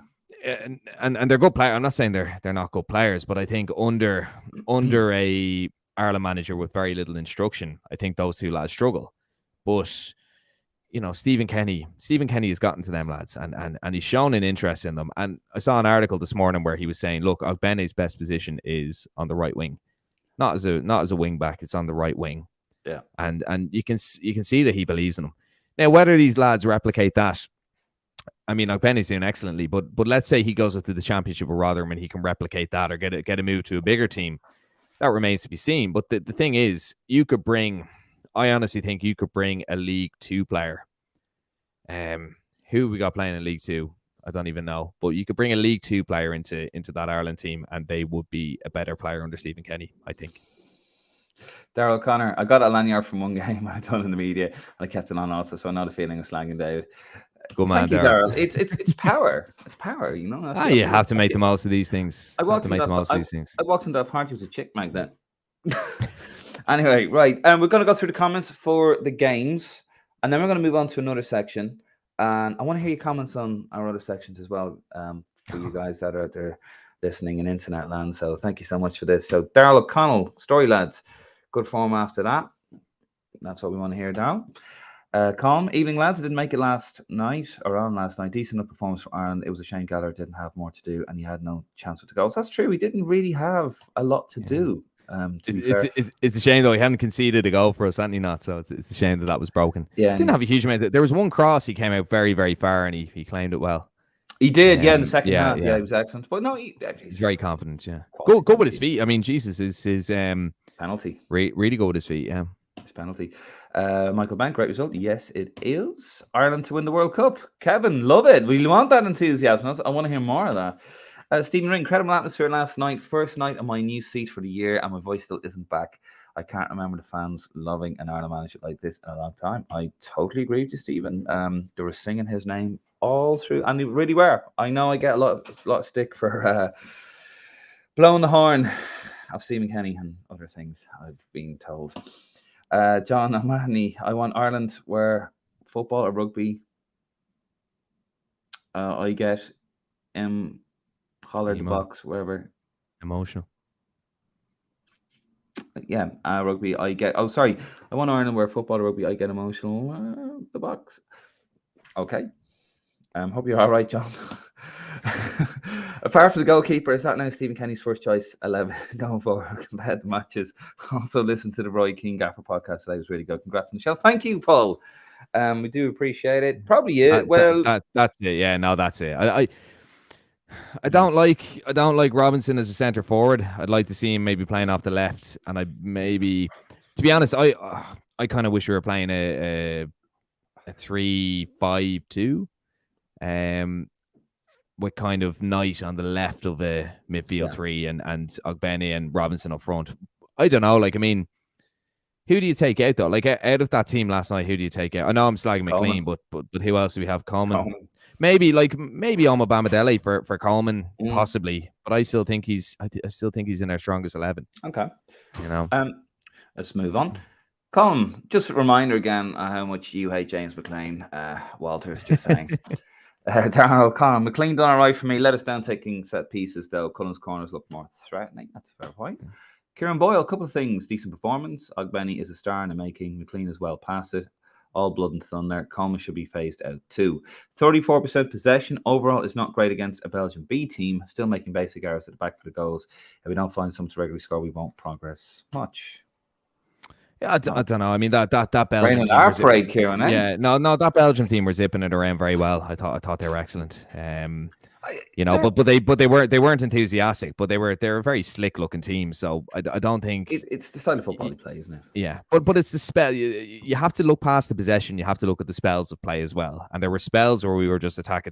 and they're good players. I'm not saying they're not good players, but I think under a Ireland manager with very little instruction, I think those two lads struggle. But Stephen Kenny has gotten to them lads, and he's shown an interest in them. And I saw an article this morning where he was saying, look, Ogbene's best position is on the right wing, not as a wing back. It's on the right wing. Yeah, and you can see that he believes in them. Now, whether these lads replicate that, I mean, Ogbene's doing excellently, but let's say he goes up to the Championship of Rotherham and he can replicate that or get a move to a bigger team. That remains to be seen. But the thing is, I honestly think you could bring a League 2 player. Who we got playing in League 2? I don't even know. But you could bring a League 2 player into that Ireland team, and they would be a better player under Stephen Kenny, I think. Daryl O'Connor, I got a lanyard from one game I done in the media, and I kept it on also, so I know the feeling of slagging David. Good man, Thank you, Daryl. Daryl. It's power. It's power. You know. You have to make the most of these things. I walked into that party with a chick mag then. Anyway, right, and we're going to go through the comments for the games, and then we're going to move on to another section. And I want to hear your comments on our other sections as well, for you guys that are out there listening in internet land. So thank you so much for this. So Daryl O'Connell, story lads, good form after that. That's what we want to hear, Daryl. Calm evening, lads. I didn't make it last night. Decent enough performance for Ireland. It was a shame Gallagher didn't have more to do, and he had no chance with the goals. That's true. We didn't really have a lot to do. It's a shame though. He hadn't conceded a goal for us, hadn't he? Not so. It's a shame that was broken. Yeah, didn't have a huge amount. There was one cross. He came out very, very far, and he claimed it well. He did, in the second half. Yeah, he was excellent. But no, he's very confident. Yeah, good with his feet. I mean, Jesus, his penalty. Really good with his feet. Yeah, his penalty. Michael Bank, great result. Yes, it is. Ireland to win the World Cup. Kevin, love it. We want that enthusiasm. I want to hear more of that. Stephen Ring, incredible atmosphere last night. First night on my new seat for the year, and my voice still isn't back. I can't remember the fans loving an Ireland manager like this in a long time. I totally agree with you, Stephen. They were singing his name all through, and they really were. I know I get a lot of stick for blowing the horn of Stephen Kenny and other things, I've been told. John O'Mahony, I want Ireland where football or rugby. I get holler the box, wherever. Emotional. Yeah, rugby. I get. Oh, sorry. I want Ireland where football or rugby. I get emotional. The box. Okay. Hope you're all right, John. Apart from the goalkeeper, is that now Stephen Kenny's first choice 11 going forward compared to matches? Also, listen to the Roy King Gaffer podcast today. It was really good. Congrats on the show. Thank you, Paul. We do appreciate it. Probably it. That's it. Yeah, no, that's it. I don't like Robinson as a centre forward. I'd like to see him maybe playing off the left, and to be honest, I kind of wish we were playing a 3-5-2, with kind of Knight on the left of a midfield three, and Ogbeni and Robinson up front. I don't know. Like, I mean, who do you take out though? Like, out of that team last night, who do you take out? I know I'm slagging McLean, but who else do we have? Coleman. Maybe Omar Bamadele for Coleman, possibly, but I still think he's in our strongest 11. Okay, you know. Let's move on. Colin, just a reminder again how much you hate James McLean. Walter's just saying. Darryl, Colin, McLean done all right for me. Let us down taking set pieces though. Cullen's corners look more threatening. That's a fair point. Kieran Boyle, a couple of things. Decent performance. Ogbeni is a star in the making. McLean is well past it. All blood and thunder. Coleman should be phased out too. 34% possession overall is not great against a Belgian B team. Still making basic errors at the back for the goals. If we don't find some to regularly score, we won't progress much. Yeah, I don't know. I mean that Belgium team. Our parade, Kieran, eh? Yeah, no, that Belgium team were zipping it around very well. I thought they were excellent. But they weren't enthusiastic. But they were a very slick looking team. So I don't think it's the style of football they play, isn't it? Yeah, but it's the spell. You have to look past the possession. You have to look at the spells of play as well. And there were spells where we were just attack.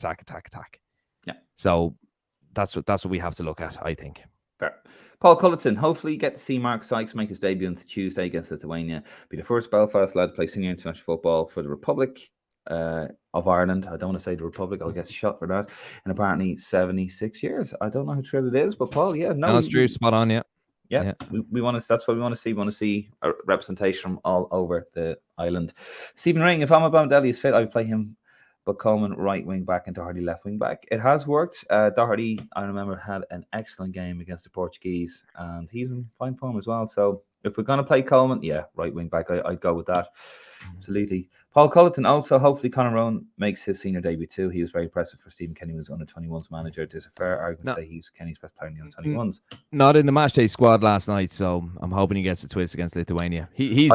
Yeah. So that's what we have to look at, I think. Fair. Paul Culleton, hopefully you get to see Mark Sykes make his debut on Tuesday against Lithuania. Be the first Belfast lad to play senior international football for the Republic of Ireland. I don't want to say the Republic, I'll get shot for that. In apparently 76 years. I don't know how true it is, but Paul, no, it's true, spot on, yeah. Yeah. We want to. That's what we want to see. We want to see a representation from all over the island. Stephen Ring, if Omar Bamadele is fit, I would play him, but Coleman right wing back and Doherty left wing back. It has worked. Doherty, I remember, had an excellent game against the Portuguese, and he's in fine form as well. So if we're going to play Coleman, right wing back, I'd go with that. Absolutely. Paul Culleton, also, hopefully Conor Rowan makes his senior debut too. He was very impressive for Stephen Kenny, was under 21s manager. There's a fair argument to say he's Kenny's best player in the under 21s. Not in the matchday squad last night, so I'm hoping he gets a twist against Lithuania. He's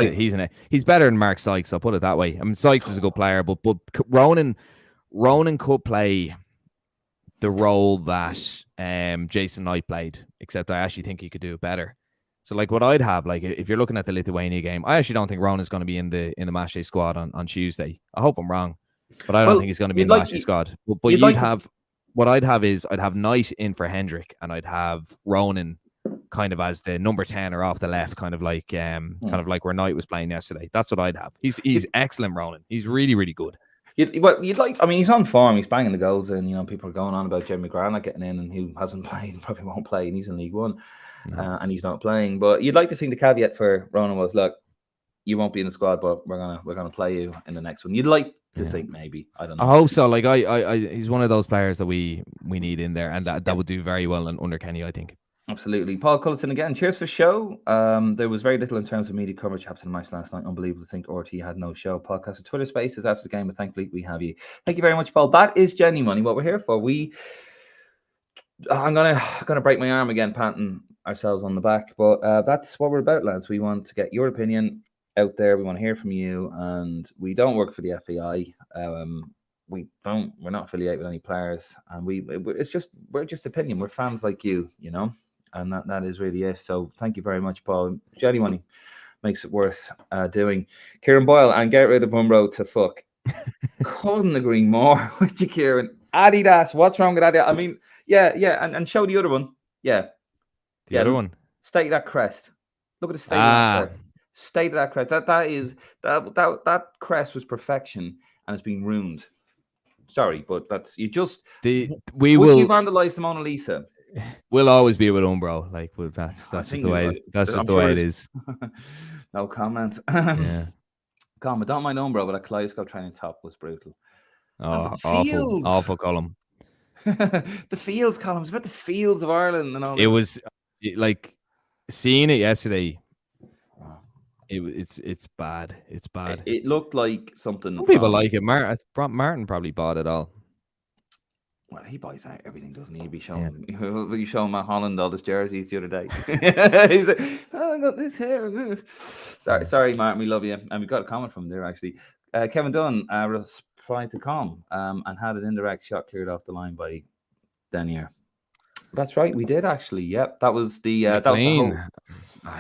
better than Mark Sykes, I'll put it that way. I mean, Sykes is a good player, but Ronan could play the role that Jason Knight played, except I actually think he could do it better. So, like, what I'd have, like, if you're looking at the Lithuania game, I actually don't think Ronan's going to be in the matchday squad on Tuesday. I hope I'm wrong, but I don't think he's going to be in the matchday squad. But I'd have Knight in for Hendrick, and I'd have Ronan kind of as the number 10 or off the left, kind of like where Knight was playing yesterday. That's what I'd have. He's excellent, Ronan. He's really, really good. You'd like. I mean, he's on form. He's banging the goals, and people are going on about Jim McGrath not getting in, and who hasn't played, probably won't play, and he's in League One, and he's not playing. But you'd like to think the caveat for Ronan was, look, you won't be in the squad, but we're gonna play you in the next one. You'd like to think maybe. I don't know. I hope so. Like he's one of those players that we need in there, and that would do very well under Kenny, I think. Absolutely. Paul Culleton again. Cheers for the show. There was very little in terms of media coverage after the match last night. Unbelievable to think RT had no show. Podcast or Twitter Spaces after the game, but thankfully we have you. Thank you very much, Paul. That is genuinely what we're here for. I'm gonna break my arm again, patting ourselves on the back, but that's what we're about, lads. We want to get your opinion out there. We want to hear from you, and we don't work for the FAI. We're not affiliated with any players, and we're just opinion. We're fans like you, and that is really it. So thank you very much, Paul. Genuinely makes it worth doing. Kieran Boyle, and get rid of Umbro to fuck. Couldn't agree more with you, Kieran. Adidas, what's wrong with Adidas? I mean, yeah, and show the other one. Yeah. The other one. State of that crest. Look at the state of that crest. State of that crest. That crest was perfection, and it's been ruined. Sorry, but that's you just you vandalize the Mona Lisa. We'll always be with Umbro. Like, that's just the way. That's just the way it is. No comment. Yeah. Comment. Don't mind Umbro, but that kaleidoscope training top was brutal. Oh, awful column. The fields column. It's about the fields of Ireland and all. It was like seeing it yesterday. It's bad. It's bad. It looked like something. Some people like it. Martin probably bought it all. Well, he buys everything, doesn't he? He'd be showing. Yeah. You show Matt Holland all his jerseys the other day. He's like, "Oh, I got this here." Sorry, Martin. We love you, and we got a comment from there actually. Kevin Dunn replied to Com and had an indirect shot cleared off the line by Denier. That's right, we did actually. Yep, that was the whole...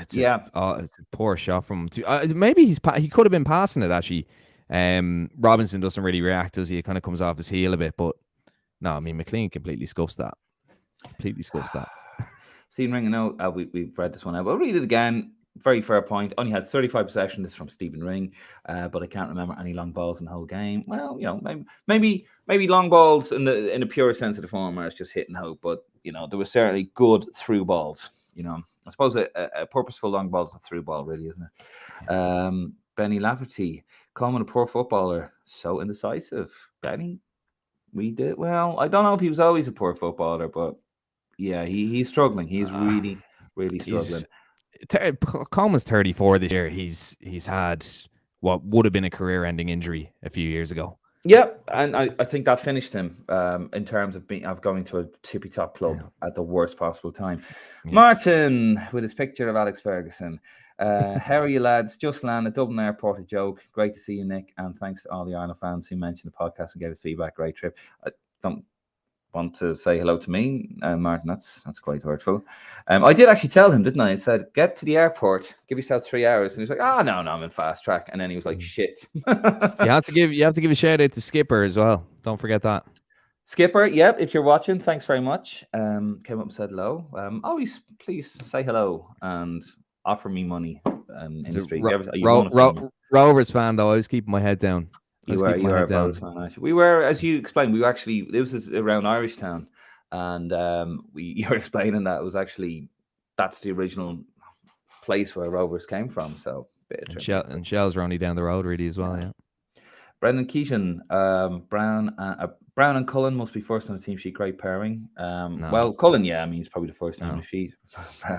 it's a poor shot from him too. Maybe he could have been passing it actually. Robinson doesn't really react, does he? It kind of comes off his heel a bit, but no, I mean McLean completely scuffs that. Stephen Ring, we've read this one out. We'll read it again. Very fair point. Only had 35 possession. This is from Stephen Ring, but I can't remember any long balls in the whole game. Well, maybe long balls in the pure sense of the form where it's just hitting hope, but there was certainly good through balls. I suppose a purposeful long ball is a through ball, really, isn't it? Benny Lafferty, Coleman a poor footballer, so indecisive. Benny, we did well. I don't know if he was always a poor footballer, but yeah, he's struggling. He's really, really struggling. Coleman's 34 this year. He's had what would have been a career-ending injury a few years ago. Yeah, and I think that finished him in terms of going to a tippy-top club at the worst possible time. Yeah. Martin, with his picture of Alex Ferguson. How are you, lads? Just landed Dublin Airport, a joke. Great to see you, Nick, and thanks to all the Ireland fans who mentioned the podcast and gave us feedback. Great trip. I don't want to say hello to me, Martin. That's quite hurtful. I did actually tell him, didn't I? I said, get to the airport, give yourself 3 hours, and he was like, no, I'm in fast track. And then he was like, shit. you have to give a shout out to Skipper as well. Don't forget that. Skipper, yep. If you're watching, thanks very much. Came up and said hello. Always please say hello and offer me money in the street. Rovers fan though. I was keeping my head down. You were a Rovers fan, actually. We were, as you explained, this was around Irish Town, and you were explaining that it was actually that's the original place where Rovers came from. So and Shells were only down the road really as well. Yeah. Brendan Keaton, Brown and Cullen must be first on the team sheet. Great pairing. No. Well, Cullen, he's probably the first on the sheet.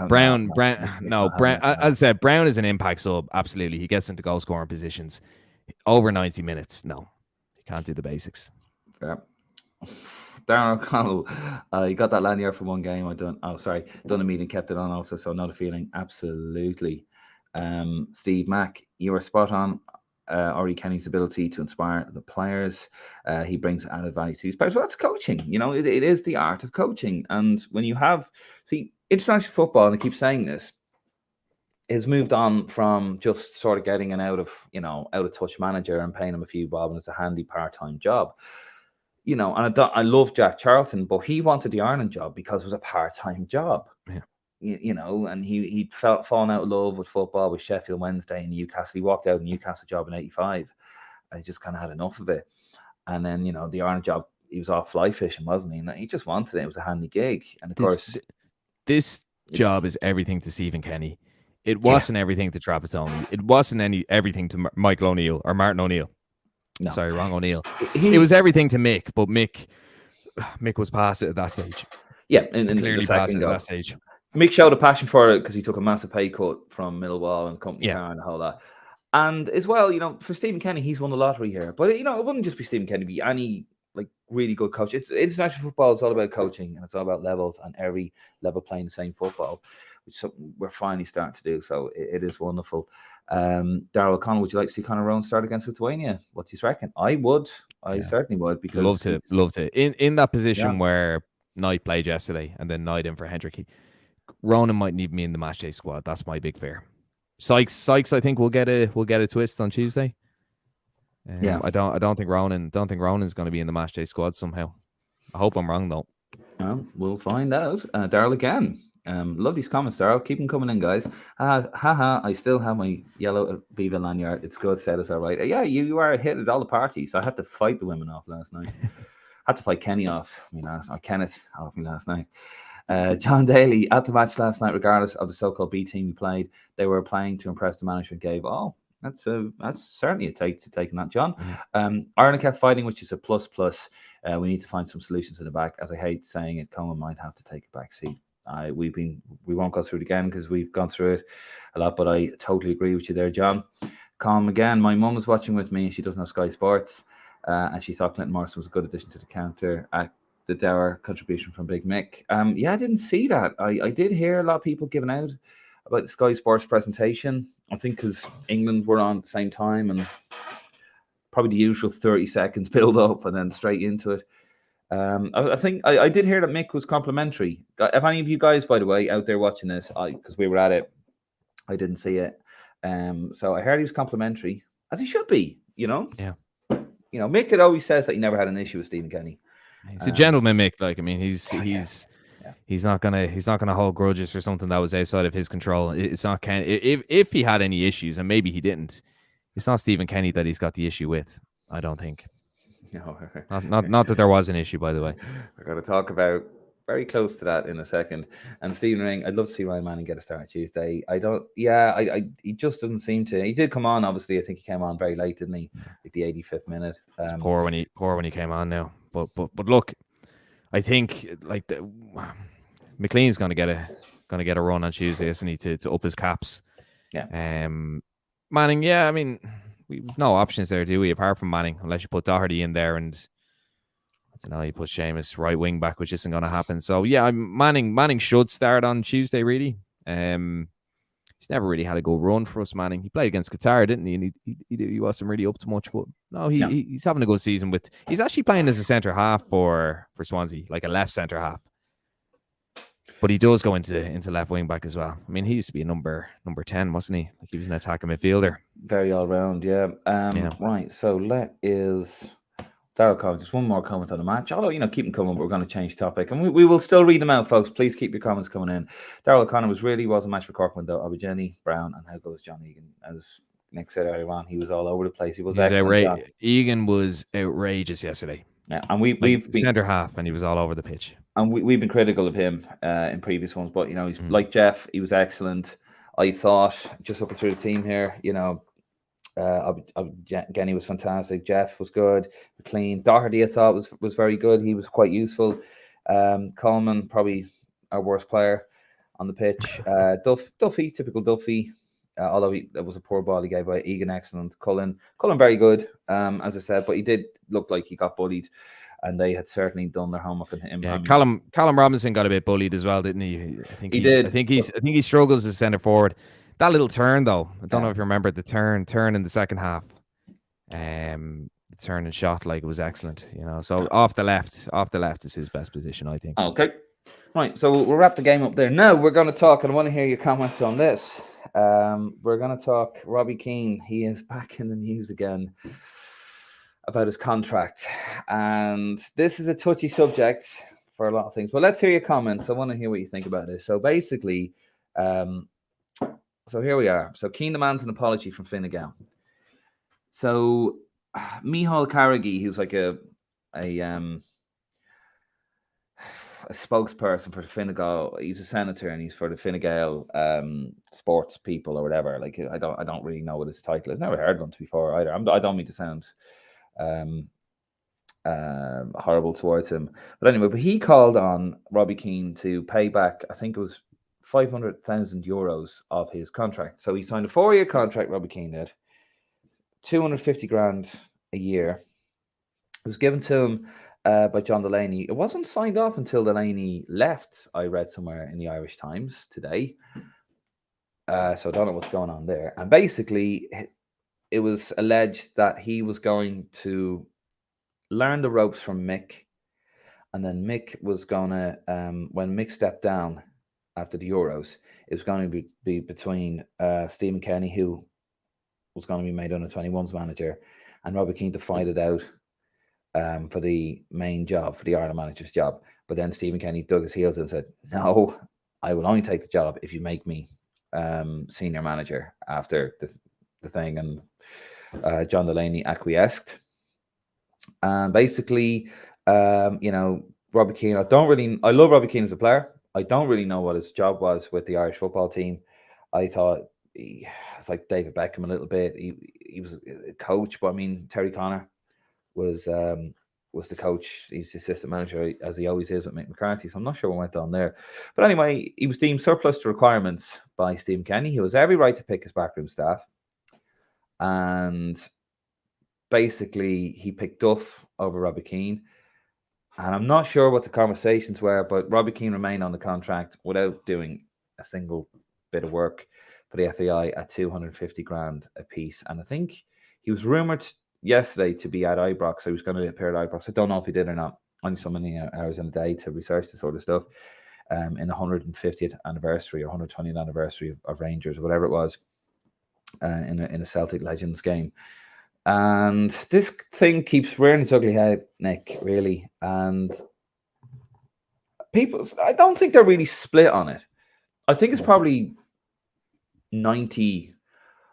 Brown. As I said, Brown is an impact sub. Absolutely, he gets into goal scoring positions. Over 90 minutes, no, you can't do the basics. Yeah. Darren O'Connell, you got that lanyard for one game. Done a meeting, kept it on also, so not a feeling. Absolutely. Steve Mack, you were spot on. Ori Kenny's ability to inspire the players. He brings added value to his players. Well, that's coaching. It is the art of coaching. And when you international football, and I keep saying this, has moved on from just sort of getting an out of touch manager and paying him a few bob and it's a handy part-time job. And I love Jack Charlton, but he wanted the Ireland job because it was a part-time job. Yeah. and he'd fallen out of love with football with Sheffield Wednesday and Newcastle. He walked out of the Newcastle job in '85. I just kind of had enough of it. And then, the Ireland job, he was off fly fishing, wasn't he? And he just wanted it. It was a handy gig. And of This course, this it's, job is everything to Stephen Kenny. It yeah, wasn't everything to Trapattoni. It wasn't everything to Michael O'Neill or Martin O'Neill. no. Sorry, wrong O'Neill. It He, was everything to Mick, but Mick was past it at that stage. yeah, in the Clearly past second it at go. that stage. Mick showed a passion for it because he took a massive pay cut from Millwall and company Yeah. car and the whole lot. And as well, for Stephen Kenny, he's won the lottery here. But, it wouldn't just be Stephen Kenny, it'd be any really good coach. It's international football. It's all about coaching and it's all about levels, and every level playing the same football, which is something we're finally starting to do. So it is wonderful. Darrell O'Connell, would you like to see Conor Rowan start against Lithuania? What do you reckon? I would. I certainly would, because love to. In that position where Knight played yesterday and then Knight in for Hendrick, Ronan might need me in the matchday squad. That's my big fear. Sykes, I think we'll get a twist on Tuesday. I don't think Ronan's going to be in the matchday squad somehow. I hope I'm wrong though. Well, we'll find out. Darrell again. Love these comments, Darrell. Keep them coming in, guys. I still have my yellow Viva lanyard. It's good. Said us all right. Yeah, you are a hit at all the parties. I had to fight the women off last night. Had to fight Kenny off me last night. Kenneth off me last night. John Daly, at the match last night, regardless of the so-called B team we played, they were playing to impress the management gave. Oh, that's certainly a take to taking that, John. Ireland kept fighting, which is a plus. We need to find some solutions in the back. As I hate saying it, Coleman might have to take a back seat. We won't go through it again because we've gone through it a lot, but I totally agree with you there, John. Colm again, my mum was watching with me. She doesn't have Sky Sports, and she thought Clinton Morrison was a good addition to the counter. The Dower contribution from Big Mick. Yeah, I didn't see that. I did hear a lot of people giving out about the Sky Sports presentation. I think because England were on at the same time, and probably the usual 30 seconds build up and then straight into it. I think I did hear that Mick was complimentary. If any of you guys, by the way, out there watching this, because we were at it, I didn't see it. So I heard he was complimentary, as he should be. Yeah. Mick always says that he never had an issue with Stephen Kenny. He's a gentleman, Mick. He's not gonna hold grudges for something that was outside of his control. It's not Ken. If he had any issues, and maybe he didn't, it's not Stephen Kenny that he's got the issue with. I don't think. No, not that there was an issue, by the way. We're going to talk about very close to that in a second. And Stephen Ring, I'd love to see Ryan Manning get a start Tuesday. He just doesn't seem to. He did come on, obviously. I think he came on very late, didn't he? Like the 85th minute. Poor when he came on now. But look, I think McLean's gonna get a run on Tuesday, isn't he, to up his caps? Yeah. Manning, yeah, I mean, we've no options there, do we? Apart from Manning, unless you put Doherty in there, and I don't know, you put Seamus right wing back, which isn't gonna happen. So yeah, Manning should start on Tuesday, really. He's never really had a good run for us, Manning. He played against Qatar, didn't he? And he wasn't really up to much, but no, he's having a good season. He's actually playing as a centre half for Swansea, like a left centre half. But he does go into left wing back as well. I mean, he used to be a number 10, wasn't he? Like he was an attacking midfielder. Very all round, yeah. Right. So Darrell Collins, just one more comment on the match. Although, keep them coming, but we're going to change topic. And we will still read them out, folks. Please keep your comments coming in. Darrell O'Connor was a match for Corkman, though. Jenny Brown, and how goes John Egan? As Nick said earlier on, he was all over the place. He was excellent. Egan was outrageous yesterday. Yeah, and we've been centre half, and he was all over the pitch. And we've been critical of him in previous ones, but he's like Jeff. He was excellent. I thought, just looking through the team here, Genny was fantastic. Jeff was good, clean. Doherty, I thought was very good. He was quite useful. Coleman, probably our worst player on the pitch. Duffy, typical Duffy. Although it was a poor ball he gave away. Egan, excellent. Cullen, very good. As I said, but he did look like he got bullied, and they had certainly done their homework on him. Yeah, Callum Robinson got a bit bullied as well, didn't he? I think he did. I think he struggles as centre forward. That little turn, though, I don't know if you remember the turn in the second half. The turn and shot, like, it was excellent. So off the left is his best position, I think. Okay, right. So we'll wrap the game up there. Now we're going to talk, and I want to hear your comments on this. We're going to talk Robbie Keane. He is back in the news again about his contract, and this is a touchy subject for a lot of things. But let's hear your comments. I want to hear what you think about this. So basically, um, so here we are. So Keane demands an apology from Fine Gael. So Micheál Carnegie, who's like a um a spokesperson for the Fine Gael. He's a senator and he's for the Fine Gael sports people or whatever. Like I don't really know what his title is. Never heard of him before either. I don't mean to sound um horrible towards him. But anyway, but he called on Robbie Keane to pay back, I think it was 500,000 euros of his contract. So he signed a 4-year contract, Robbie Keane did, 250 grand a year. It was given to him by John Delaney. It wasn't signed off until Delaney left, I read somewhere in the Irish Times today. So I don't know what's going on there. And basically, it was alleged that he was going to learn the ropes from Mick, and then Mick was gonna when Mick stepped down after the Euros, it was going to be between Stephen Kenny, who was going to be made under 21s manager, and Robbie Keane to fight it out for the main job, for the Ireland manager's job. But then Stephen Kenny dug his heels in and said, "No, I will only take the job if you make me senior manager after the thing." And John Delaney acquiesced. And basically, Robbie Keane, I love Robbie Keane as a player. I don't really know what his job was with the Irish football team. I thought it's like David Beckham a little bit. He was a coach, but I mean, Terry Connor was the coach. He's the assistant manager, as he always is with Mick McCarthy. So I'm not sure what went on there. But anyway, he was deemed surplus to requirements by Stephen Kenny. He has every right to pick his backroom staff. And basically, he picked Duff over Robbie Keane. And I'm not sure what the conversations were, but Robbie Keane remained on the contract without doing a single bit of work for the FAI at 250 grand a piece. And I think he was rumoured yesterday to be at Ibrox. So he was going to appear at Ibrox. I don't know if he did or not. Only so many hours in a day to research this sort of stuff. In the 150th anniversary or 120th anniversary of Rangers or whatever it was, in a Celtic Legends game. And this thing keeps rearing its ugly head, Nick, really. And people, I don't think they're really split on it. I think it's probably 90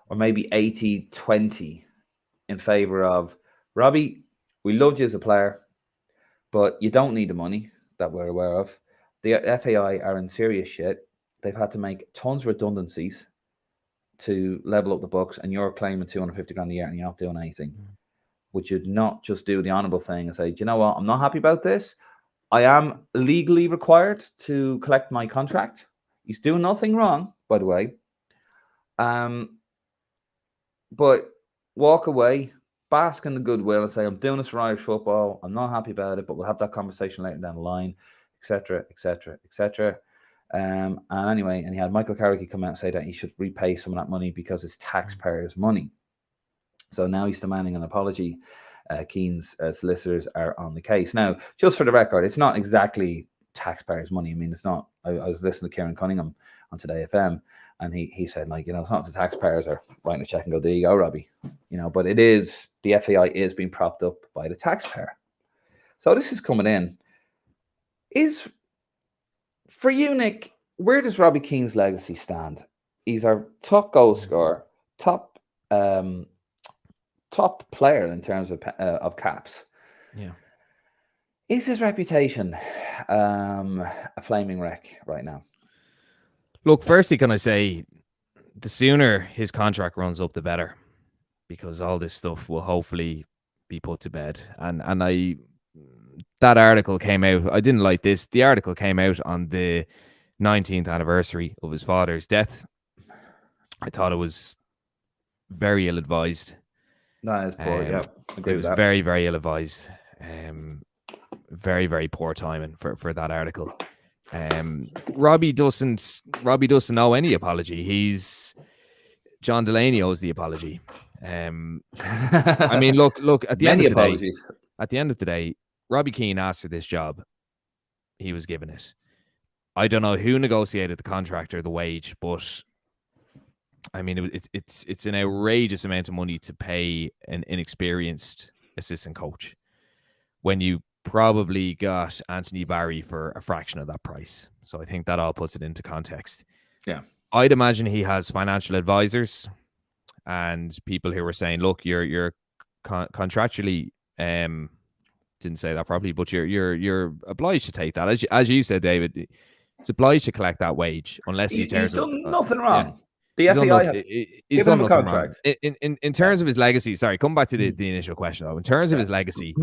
or maybe 80-20 in favor of Robbie. We loved you as a player, but you don't need the money that we're aware of. The FAI are in serious shit. They've had to make tons of redundancies to level up the books, and you're claiming 250 grand a year and you're not doing anything. Would you not just do the honourable thing and say, do you know what, I'm not happy about this. I am legally required to collect my contract. He's doing nothing wrong, by the way. But walk away, bask in the goodwill and say, I'm doing this for Irish football. I'm not happy about it, but we'll have that conversation later down the line, etc., etc., etc. And anyway, and he had Michael Carricky come out and say that he should repay some of that money because it's taxpayers' money. So now he's demanding an apology. Keane's solicitors are on the case. Now, just for the record, it's not exactly taxpayers' money. I mean, it's not. I was listening to Kieran Cunningham on Today FM, and he said, like, it's not the taxpayers are writing a check and go, there you go, Robbie. But it is, the FAI is being propped up by the taxpayer. So this is coming in. For you, Nick, where does Robbie Keane's legacy stand? He's our top goal scorer, top player in terms of caps. Yeah. Is his reputation a flaming wreck right now? Look, firstly, can I say the sooner his contract runs up, the better, because all this stuff will hopefully be put to bed. And that article came out. I didn't like this. The article came out on the 19th anniversary of his father's death. I thought it was very ill-advised. That is poor, yeah. It was very, very ill-advised. Very, very poor timing for that article. Robbie doesn't owe any apology. John Delaney owes the apology. I mean, look. At the end of the day, Robbie Keane asked for this job. He was given it. I don't know who negotiated the contract or the wage, but I mean, it's an outrageous amount of money to pay an inexperienced assistant coach when you probably got Anthony Barry for a fraction of that price. So I think that all puts it into context. Yeah. I'd imagine he has financial advisors and people who were saying, look, you're contractually didn't say that properly, but you're obliged to take that. As you said, David, it's obliged to collect that wage unless he He's tears up. done nothing Yeah. wrong. The FAI have He's given done him a nothing wrong. contract. In terms of his legacy, sorry, come back to the initial question though. In terms of his legacy,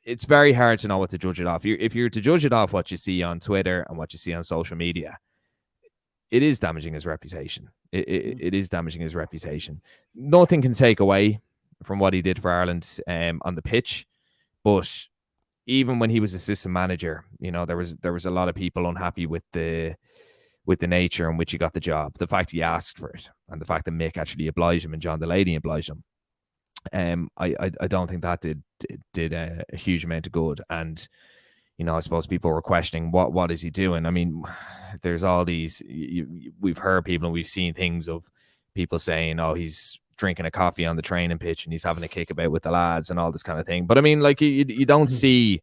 it's very hard to know what to judge it off. If you're to judge it off what you see on Twitter and what you see on social media, it is damaging his reputation. It is damaging his reputation. Nothing can take away from what he did for Ireland on the pitch, but even when he was assistant manager, there was a lot of people unhappy with the nature in which he got the job, the fact he asked for it, and the fact that Mick actually obliged him and John Delaney obliged him. I don't think that did a huge amount of good. And I suppose people were questioning what is he doing. I mean, there's all these. We've heard people and we've seen things of people saying, "Oh, he's drinking a coffee on the training pitch and he's having a kickabout with the lads and all this kind of thing." But I mean, like you don't see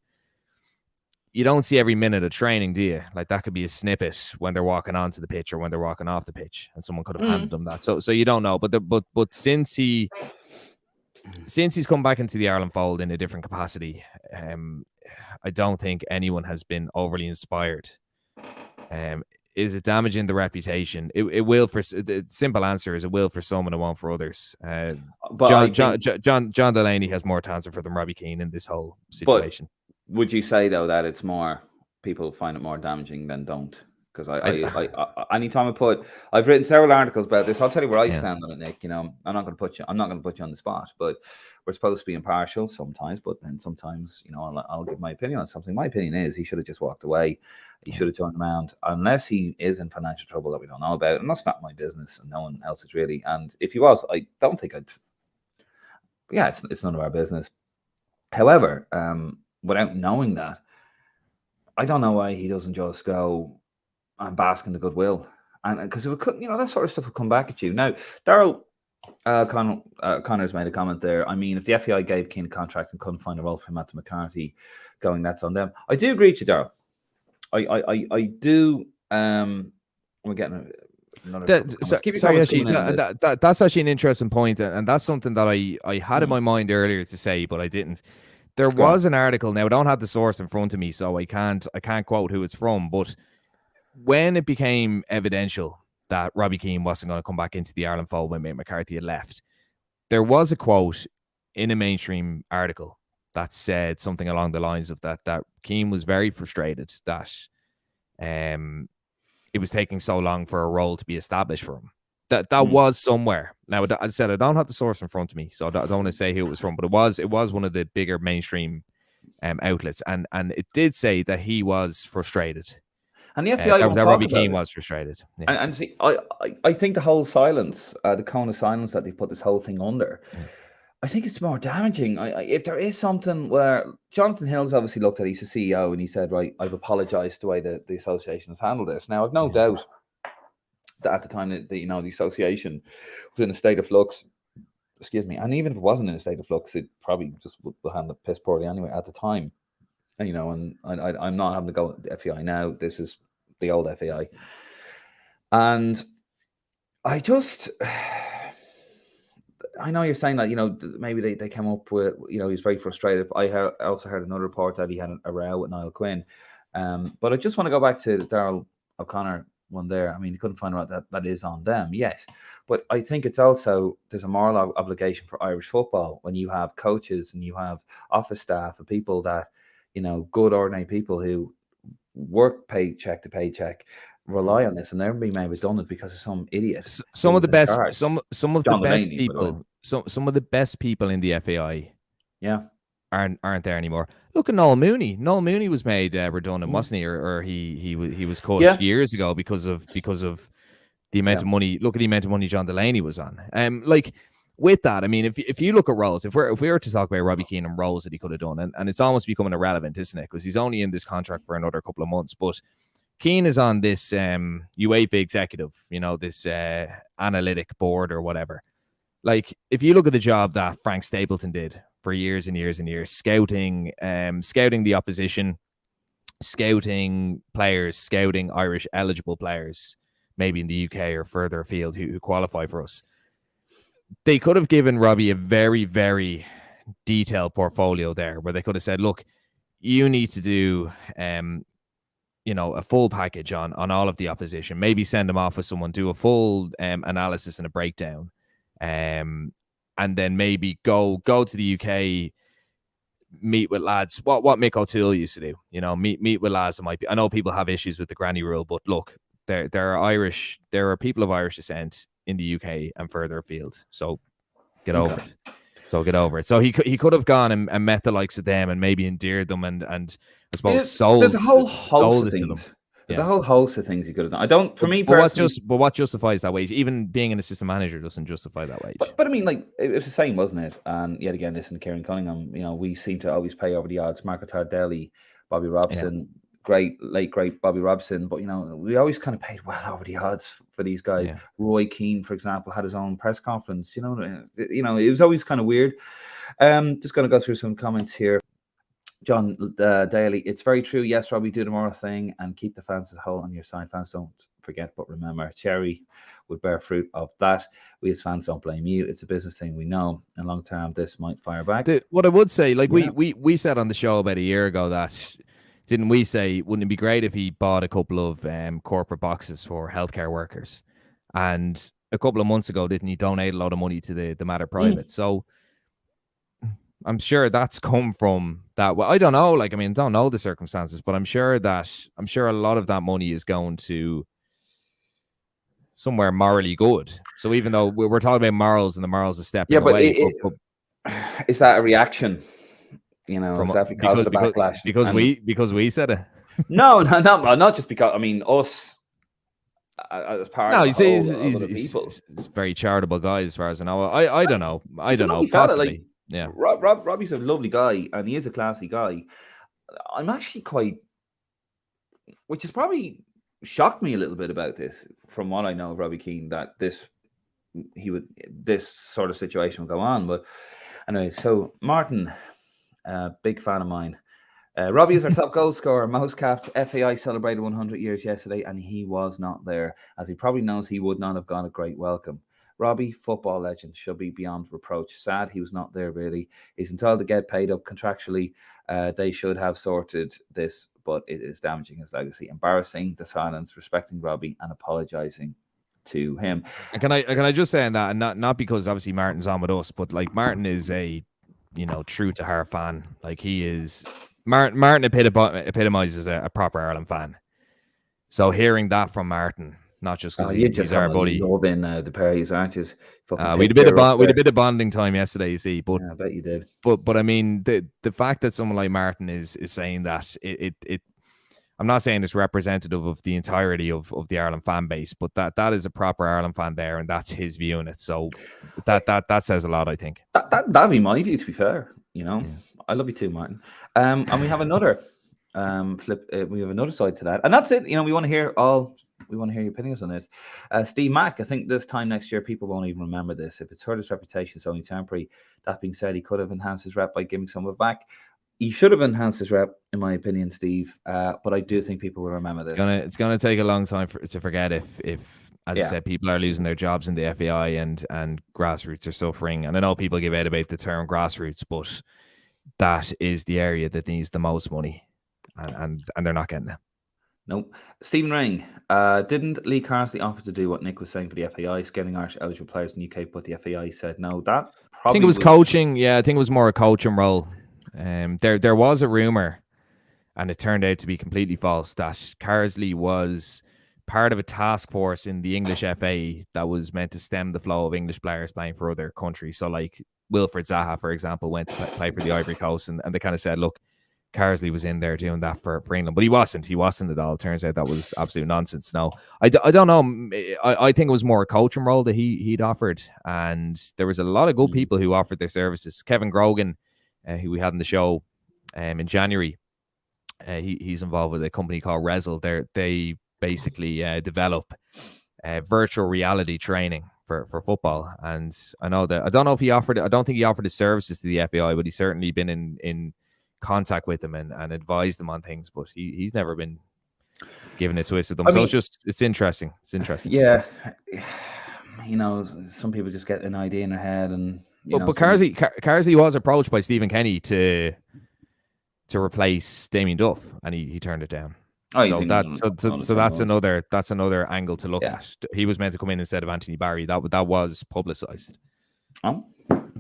every minute of training, do you? Like that could be a snippet when they're walking onto the pitch or when they're walking off the pitch, and someone could have handed them that. So you don't know. But since he's come back into the Ireland fold in a different capacity, I don't think anyone has been overly inspired. Is it damaging the reputation? It will. For the simple answer is it will for some and it won't for others. John Delaney has more to answer for than Robbie Keane in this whole situation. But would you say though that it's more people find it more damaging than don't? Because I anytime I've written several articles about this. I'll tell you where I stand on it, Nick. I'm not going to put you on the spot, but we're supposed to be impartial sometimes. But then sometimes, I'll give my opinion on something. My opinion is he should have just walked away. He should have turned around, unless he is in financial trouble that we don't know about, and that's not my business, and no one else is really. And if he was, I don't think I'd. Yeah, it's none of our business. However, without knowing that, I don't know why he doesn't just go and bask in the goodwill, and because it would, that sort of stuff would come back at you. Now, Daryl Connor's made a comment there. I mean, if the FAI gave Keane a contract and couldn't find a role for him at the McCarthy, that's on them. I do agree with you, Daryl. I do. We're getting another. That's actually an interesting point, and that's something that I had in my mind earlier to say, but I didn't. There was an article. Now I don't have the source in front of me, so I can't quote who it's from. But when it became evidential that Robbie Keane wasn't going to come back into the Ireland fold when Mick McCarthy had left, there was a quote in a mainstream article that said something along the lines of that Keane was very frustrated that it was taking so long for a role to be established for him. That was somewhere. Now, as I said, I don't have the source in front of me, so I don't want to say who it was from, but it was one of the bigger mainstream outlets, and it did say that he was frustrated. And the FAI that Robbie Keane was frustrated. Yeah. And see, I think the whole silence, the cone of silence that they put this whole thing under, I think it's more damaging. If there is something where Jonathan Hill's obviously looked at, he's the CEO, and he said, right, I've apologised the way that the association has handled this. Now, I've no doubt that at the time that the association was in a state of flux, excuse me, and even if it wasn't in a state of flux, it probably just would handle it piss poorly anyway at the time. And, and I'm not having to go with the FAI now. This is the old FAI. And I know you're saying that, maybe they came up with, he's very frustrated. I also heard another report that he had a row with Niall Quinn. But I just want to go back to the Daryl O'Connor one there. I mean, you couldn't find out that is on them, yes. But I think it's also, there's a moral obligation for Irish football when you have coaches and you have office staff and people that, good ordinary people who work paycheck to paycheck, rely on this, and they're being made redundant because of some idiot. Some of the best people in the FAI, aren't there anymore. Look at Noel Mooney. Noel Mooney was made redundant, wasn't he? Or he was cut years ago because of the amount of money. Look at the amount of money John Delaney was on. With that, I mean, if you look at roles, if we were to talk about Robbie Keane and roles that he could have done, and it's almost becoming irrelevant, isn't it? Because he's only in this contract for another couple of months, but Keane is on this UEFA executive, this analytic board or whatever. Like, if you look at the job that Frank Stapleton did for years and years and years, scouting the opposition, scouting players, scouting Irish eligible players, maybe in the UK or further afield who qualify for us. They could have given Robbie a very, very detailed portfolio there where they could have said, look, you need to do a full package on all of the opposition. Maybe send them off with someone, do a full analysis and a breakdown, and then maybe go to the UK, meet with lads. What Mick O'Toole used to do, meet with lads that might be. I know people have issues with the granny rule, but look, there are people of Irish descent in the UK and further afield. So get over it. So he could have gone and met the likes of them and maybe endeared them and I suppose there's a whole host of it to them. things. There's a whole host of things he could have done. I don't. For me But personally, what justifies that wage? Even being an assistant manager doesn't justify that wage. But I mean, like, it was the same, wasn't it? And yet again, listen, Kieran Cunningham. We seem to always pay over the odds. Marco Tardelli, Bobby Robson, great Bobby Robson. But we always kind of paid well over the odds for these guys. Yeah. Roy Keane, for example, had his own press conference. It was always kind of weird. Just going to go through some comments here. John Daly, it's very true. Yes, Robbie, do the moral thing and keep the fans as a whole on your side. Fans don't forget, but remember, Cherry would bear fruit of that. We as fans don't blame you. It's a business thing, we know. And long term, this might fire back. What I would say, like we said on the show about a year ago that, didn't we say, wouldn't it be great if he bought a couple of corporate boxes for healthcare workers? And a couple of months ago, didn't he donate a lot of money to the Matter Private? So I'm sure that's come from that. Well, I don't know. I don't know the circumstances, but I'm sure a lot of that money is going to somewhere morally good. So even though we're talking about morals and the morals are stepping away, is that a reaction? Is that because of the backlash? Because we said it. No, not just because. I mean, us as part of he's a very charitable guy as far as I know. I don't know. I don't know. Possibly. Yeah, Robbie's a lovely guy, and he is a classy guy. I'm actually quite, which has probably shocked me a little bit about this, from what I know of Robbie Keane, that this sort of situation will go on. But anyway, so Martin, big fan of mine. Robbie is our top goal scorer, most caps. FAI celebrated 100 years yesterday, and he was not there. As he probably knows, he would not have got a great welcome. Robbie, football legend, should be beyond reproach. Sad he was not there, really. He's entitled to get paid up contractually. They should have sorted this, but it is damaging his legacy. Embarrassing, the silence, respecting Robbie and apologising to him. And can I just say on that, and not because obviously Martin's on with us, but Martin is a true to heart fan. He is Martin epitomizes a proper Ireland fan. So hearing that from Martin, not just because he's our buddy. Loving the pair of you, aren't you? We had a bit of bonding time yesterday, you see. But I bet you did. But I mean, the fact that someone like Martin is saying that it I'm not saying it's representative of the entirety of the Ireland fan base, but that is a proper Ireland fan there, and that's his view on it. So that says a lot, I think. That'd be my view, to be fair. I love you too, Martin. And we have another flip. We have another side to that, and that's it. We want to hear your opinions on this. Steve Mack, I think this time next year, people won't even remember this. If it's hurt his reputation, it's only temporary. That being said, he could have enhanced his rep by giving some of it back. He should have enhanced his rep, in my opinion, Steve. But I do think people will remember this. It's gonna take a long time to forget if as I said, people are losing their jobs in the FAI and grassroots are suffering. And I know people give out about the term grassroots, but that is the area that needs the most money, and they're not getting it. Nope. Stephen Ring, didn't Lee Carsley offer to do what Nick was saying for the FAI, getting Irish eligible players in the UK, but the FAI said no? That probably I think it was coaching. Yeah, I think it was more a coaching role. There was a rumor, and it turned out to be completely false, that Carsley was part of a task force in the English FA that was meant to stem the flow of English players playing for other countries. So like Wilfred Zaha, for example, went to play for the Ivory Coast, and they kind of said, look, Carsley was in there doing that for England, but he wasn't at all. It turns out that was absolute nonsense. No, I don't know. I think it was more a coaching role that he'd offered, and there was a lot of good people who offered their services. Kevin Grogan, who we had on the show in January, he's involved with a company called Rezel. They basically develop virtual reality training for football. And I know that I don't know if he offered. I don't think he offered his services to the FAI, but he's certainly been in contact with them and advised them on things. But he's never been giving a twist at them. I So mean, it's interesting. It's interesting. yeah, some people just get an idea in their head, and But some people. Carsley was approached by Stephen Kenny to replace Damien Duff, and he turned it down. Oh, you So think that's another angle to look Yeah. at. He was meant to come in instead of Anthony Barry. That was publicised. Oh,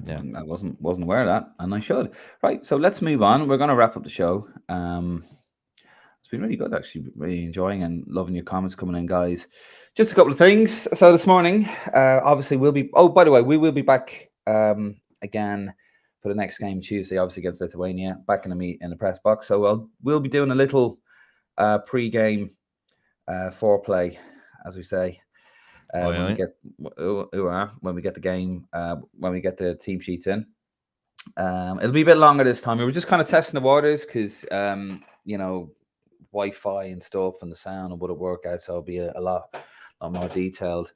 Yeah. I wasn't aware of that, and I should. Right, so let's move on. We're going to wrap up the show. It's been really good, actually. Really enjoying and loving your comments coming in, guys. Just a couple of things. So this morning, obviously we'll be. Oh, by the way, we will be back again for the next game Tuesday, obviously against Lithuania, back in the press box. So we'll be doing a little pre-game foreplay, as we say. When we get the game, when we get the team sheets in, it'll be a bit longer this time. We were just kind of testing the waters because Wi-Fi and stuff and the sound and would it work out, so it'll be a lot more detailed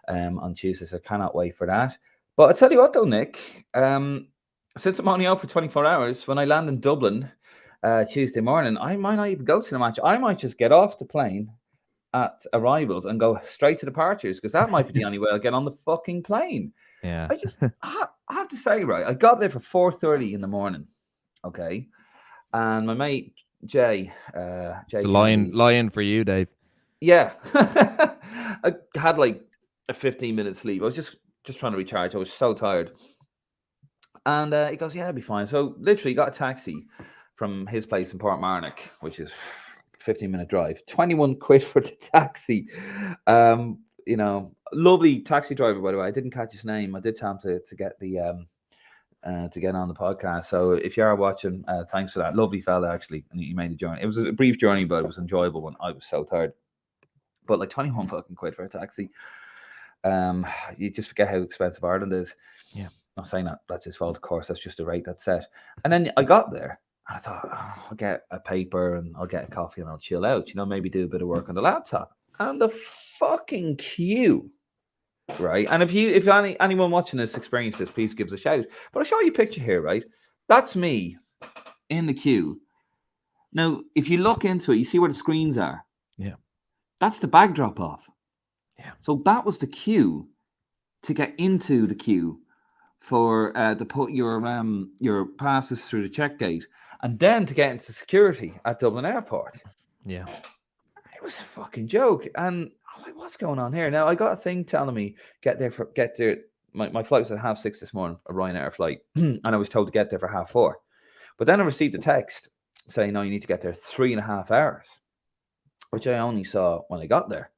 on Tuesday. So I cannot wait for that. But I tell you what, though, Nick, since I'm only out for 24 hours, when I land in Dublin Tuesday morning, I might not even go to the match. I might just get off the plane at arrivals and go straight to departures, because that might be the only way I'll get on the fucking plane. Yeah. I have to say, right, I got there for 4:30 in the morning, okay, and my mate Jay, it's a lion for you, Dave. Yeah, I had like a 15-minute sleep. I was just trying to recharge. I was so tired, and he goes, "Yeah, it'll be fine." So literally, got a taxi from his place in Portmarnock, which is 15-minute drive, 21 quid for the taxi. Lovely taxi driver, by the way. I didn't catch his name. I did tell him to get the to get on the podcast. So if you are watching, thanks for that. Lovely fella, actually, and he made the journey. It was a brief journey, but it was an enjoyable one. I was so tired, but like 21 fucking quid for a taxi. You just forget how expensive Ireland is. Yeah, not saying that's his fault, of course. That's just a rate that's set. And then I got there. I thought, I'll get a paper and I'll get a coffee and I'll chill out, maybe do a bit of work on the laptop. And the fucking queue, right? And if anyone watching this experienced this, please give us a shout. But I'll show you a picture here, right? That's me in the queue. Now, if you look into it, you see where the screens are. Yeah. That's the bag drop off. Yeah. So that was the queue to get into the queue for to put your passes through the check gate. And then to get into security at Dublin Airport. Yeah. It was a fucking joke. And I was like, what's going on here? Now, I got a thing telling me, get there. My flight was at 6:30 this morning, a Ryanair flight. And I was told to get there for 4:30. But then I received a text saying, no, you need to get there 3.5 hours, which I only saw when I got there.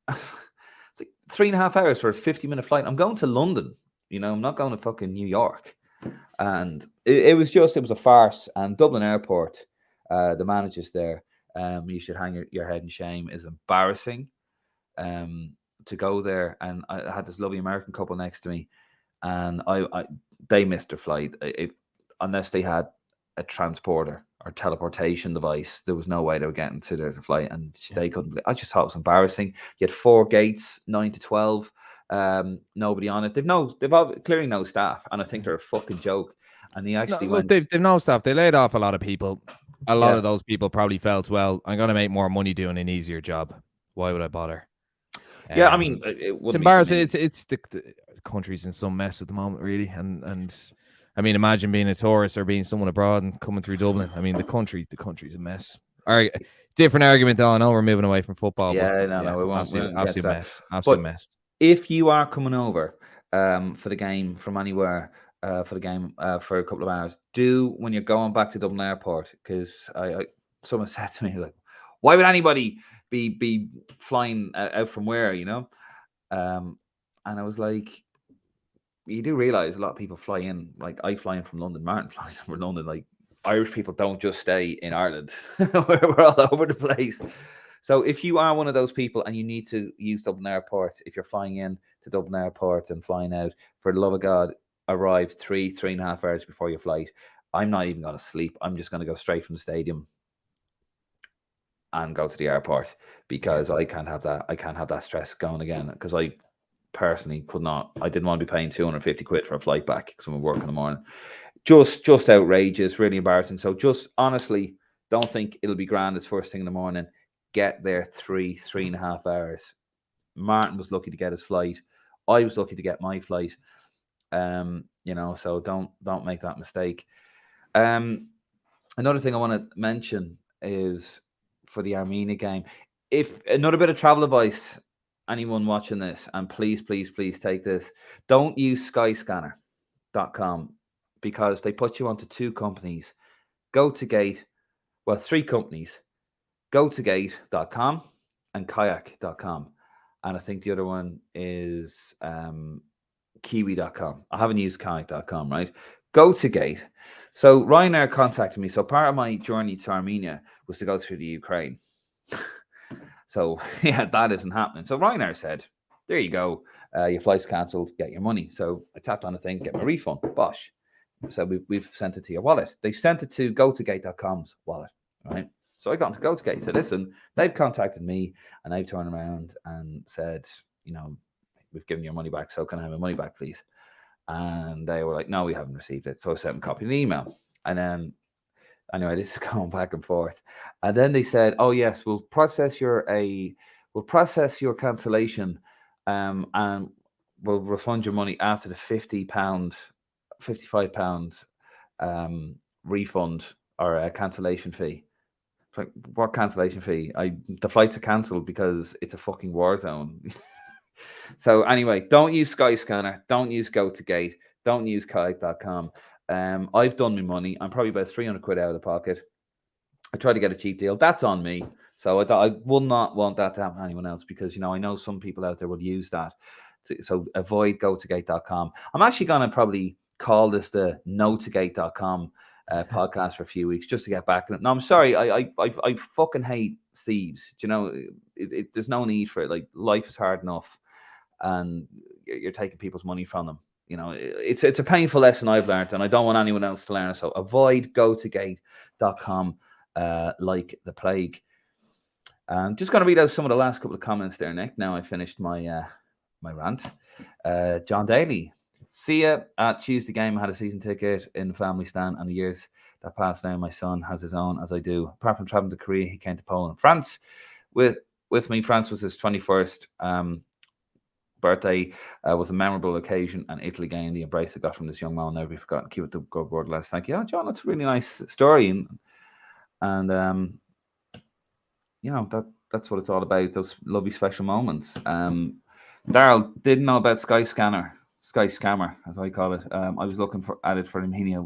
It's like 3.5 hours for a 50-minute flight. I'm going to London. I'm not going to fucking New York. And it was a farce. And Dublin Airport, the managers there, you should hang your head in shame. Is embarrassing to go there. And I had this lovely American couple next to me, and they missed their flight. Unless they had a transporter or teleportation device, there was no way they were getting to their flight, and they couldn't. I just thought it was embarrassing. You had 4 gates, 9 to 12. Nobody on it. They've clearly no staff, and I think they're a fucking joke. And they actually they've no staff. They laid off a lot of people. A lot of those people probably felt, well, I'm going to make more money doing an easier job. Why would I bother? Yeah, I mean, it's embarrassing. It's the country's in some mess at the moment, really, and I mean, imagine being a tourist or being someone abroad and coming through Dublin. I mean, the country's a mess. All right, different argument though. I know we're moving away from football. Yeah, no, we won't. Absolute mess. Absolute mess. If you are coming over for the game from anywhere for the game for a couple of hours, do when you're going back to Dublin Airport, because someone said to me, like, why would anybody be flying out from where, and I was like, you do realize a lot of people fly in, like I fly in from London, Martin flies in from London. Like, Irish people don't just stay in Ireland. We're all over the place. So if you are one of those people and you need to use Dublin Airport, if you're flying in to Dublin Airport and flying out, for the love of God, arrive 3.5 hours before your flight. I'm not even going to sleep. I'm just going to go straight from the stadium and go to the airport, because I can't have that. I can't have that stress going again, because personally could not. I didn't want to be paying 250 quid for a flight back because I'm at work in the morning. Just outrageous, really embarrassing. So just honestly, don't think it'll be grand. It's first thing in the morning. Get there 3.5 hours. Martin was lucky to get his flight. I was lucky to get my flight. So don't make that mistake. Another thing I want to mention is for the Armenia game. If another bit of travel advice, anyone watching this, and please take this. Don't use skyscanner.com because they put you onto two companies. Three companies. GoToGate.com and Kayak.com. And I think the other one is Kiwi.com. I haven't used Kayak.com, right? GoToGate. So Ryanair contacted me. So part of my journey to Armenia was to go through the Ukraine. So yeah, that isn't happening. So Ryanair said, there you go. Your flight's cancelled. Get your money. So I tapped on the thing, get my refund. Bosh. So we've sent it to your wallet. They sent it to GoToGate.com's wallet, right? So I got into GoToGate. Said, listen, they've contacted me and they've turned around and said, we've given your money back. So can I have my money back, please? And they were like, no, we haven't received it. So I sent them a copy of an email. And then, anyway, this is going back and forth. And then they said, oh, yes, we'll process your cancellation and we'll refund your money after the £55 refund or cancellation fee. Like, what cancellation fee? The flights are cancelled because it's a fucking war zone. So anyway, don't use Skyscanner, don't use GoToGate, don't use Kayak.com. I've done my money. I'm probably about 300 quid out of the pocket. I tried to get a cheap deal. That's on me. So I will not want that to happen to anyone else because, I know some people out there will use that. So avoid GoToGate.com. I'm actually going to probably call this the NoToGate.com podcast for a few weeks just to get back. No, I'm sorry. I fucking hate thieves. There's no need for it. Like, life is hard enough and you're taking people's money from them. It's a painful lesson I've learned and I don't want anyone else to learn it. So avoid GoToGate.com like the plague. Just going to read out some of the last couple of comments there, Nick. Now I finished my rant. John Daly. See ya at Tuesday game. I had a season ticket in the family stand, and the years that passed now, my son has his own, as I do. Apart from traveling to Korea, he came to Poland and France with me. France was his 21st birthday. Was a memorable occasion, and Italy game. The embrace I got from this young man will never be forgotten. Keep it the good word, lads. Thank you. Oh, John, that's a really nice story, and that's what it's all about. Those lovely special moments. Daryl didn't know about Sky Scammer, as I call it. I was looking at it for Armenia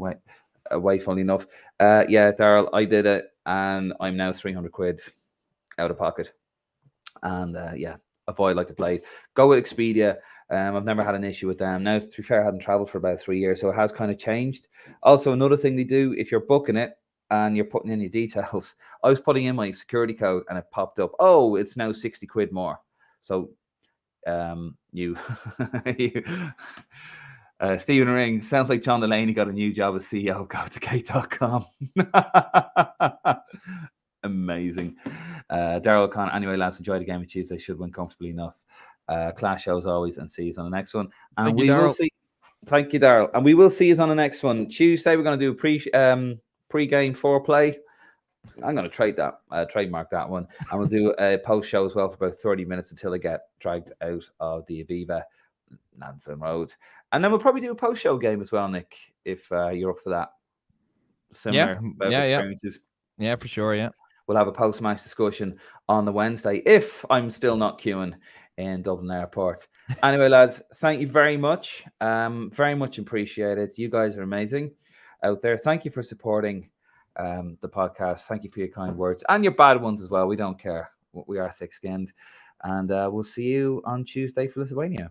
away, funny enough. Yeah, Daryl, I did it, and I'm now 300 quid out of pocket. And avoid like the plague. Go with Expedia. I've never had an issue with them. Now, to be fair, I hadn't traveled for about 3 years, so it has kind of changed. Also, another thing they do, if you're booking it and you're putting in your details, I was putting in my security code and it popped up, oh, it's now 60 quid more. So Stephen Ring, sounds like John Delaney got a new job as CEO of GoToGate.com. Amazing. Daryl O'Connor, anyway, lads, enjoy the game of Tuesday. Should win comfortably enough. Class show as always, and see you on the next one. And will see. Thank you, Daryl. And we will see you on the next one. Tuesday, we're going to do pre-game foreplay. I'm going to trademark that one. And we'll do a post-show as well for about 30 minutes until I get dragged out of the Aviva Nansen Road. And then we'll probably do a post-show game as well, Nick, if you're up for that. Similar experiences. Yeah, for sure, yeah. We'll have a post-match discussion on the Wednesday if I'm still not queuing in Dublin Airport. Anyway, lads, thank you very much. Very much appreciated. You guys are amazing out there. Thank you for supporting the podcast. Thank you for your kind words and your bad ones as well. We don't care. We are thick-skinned. And we'll see you on Tuesday for Lithuania.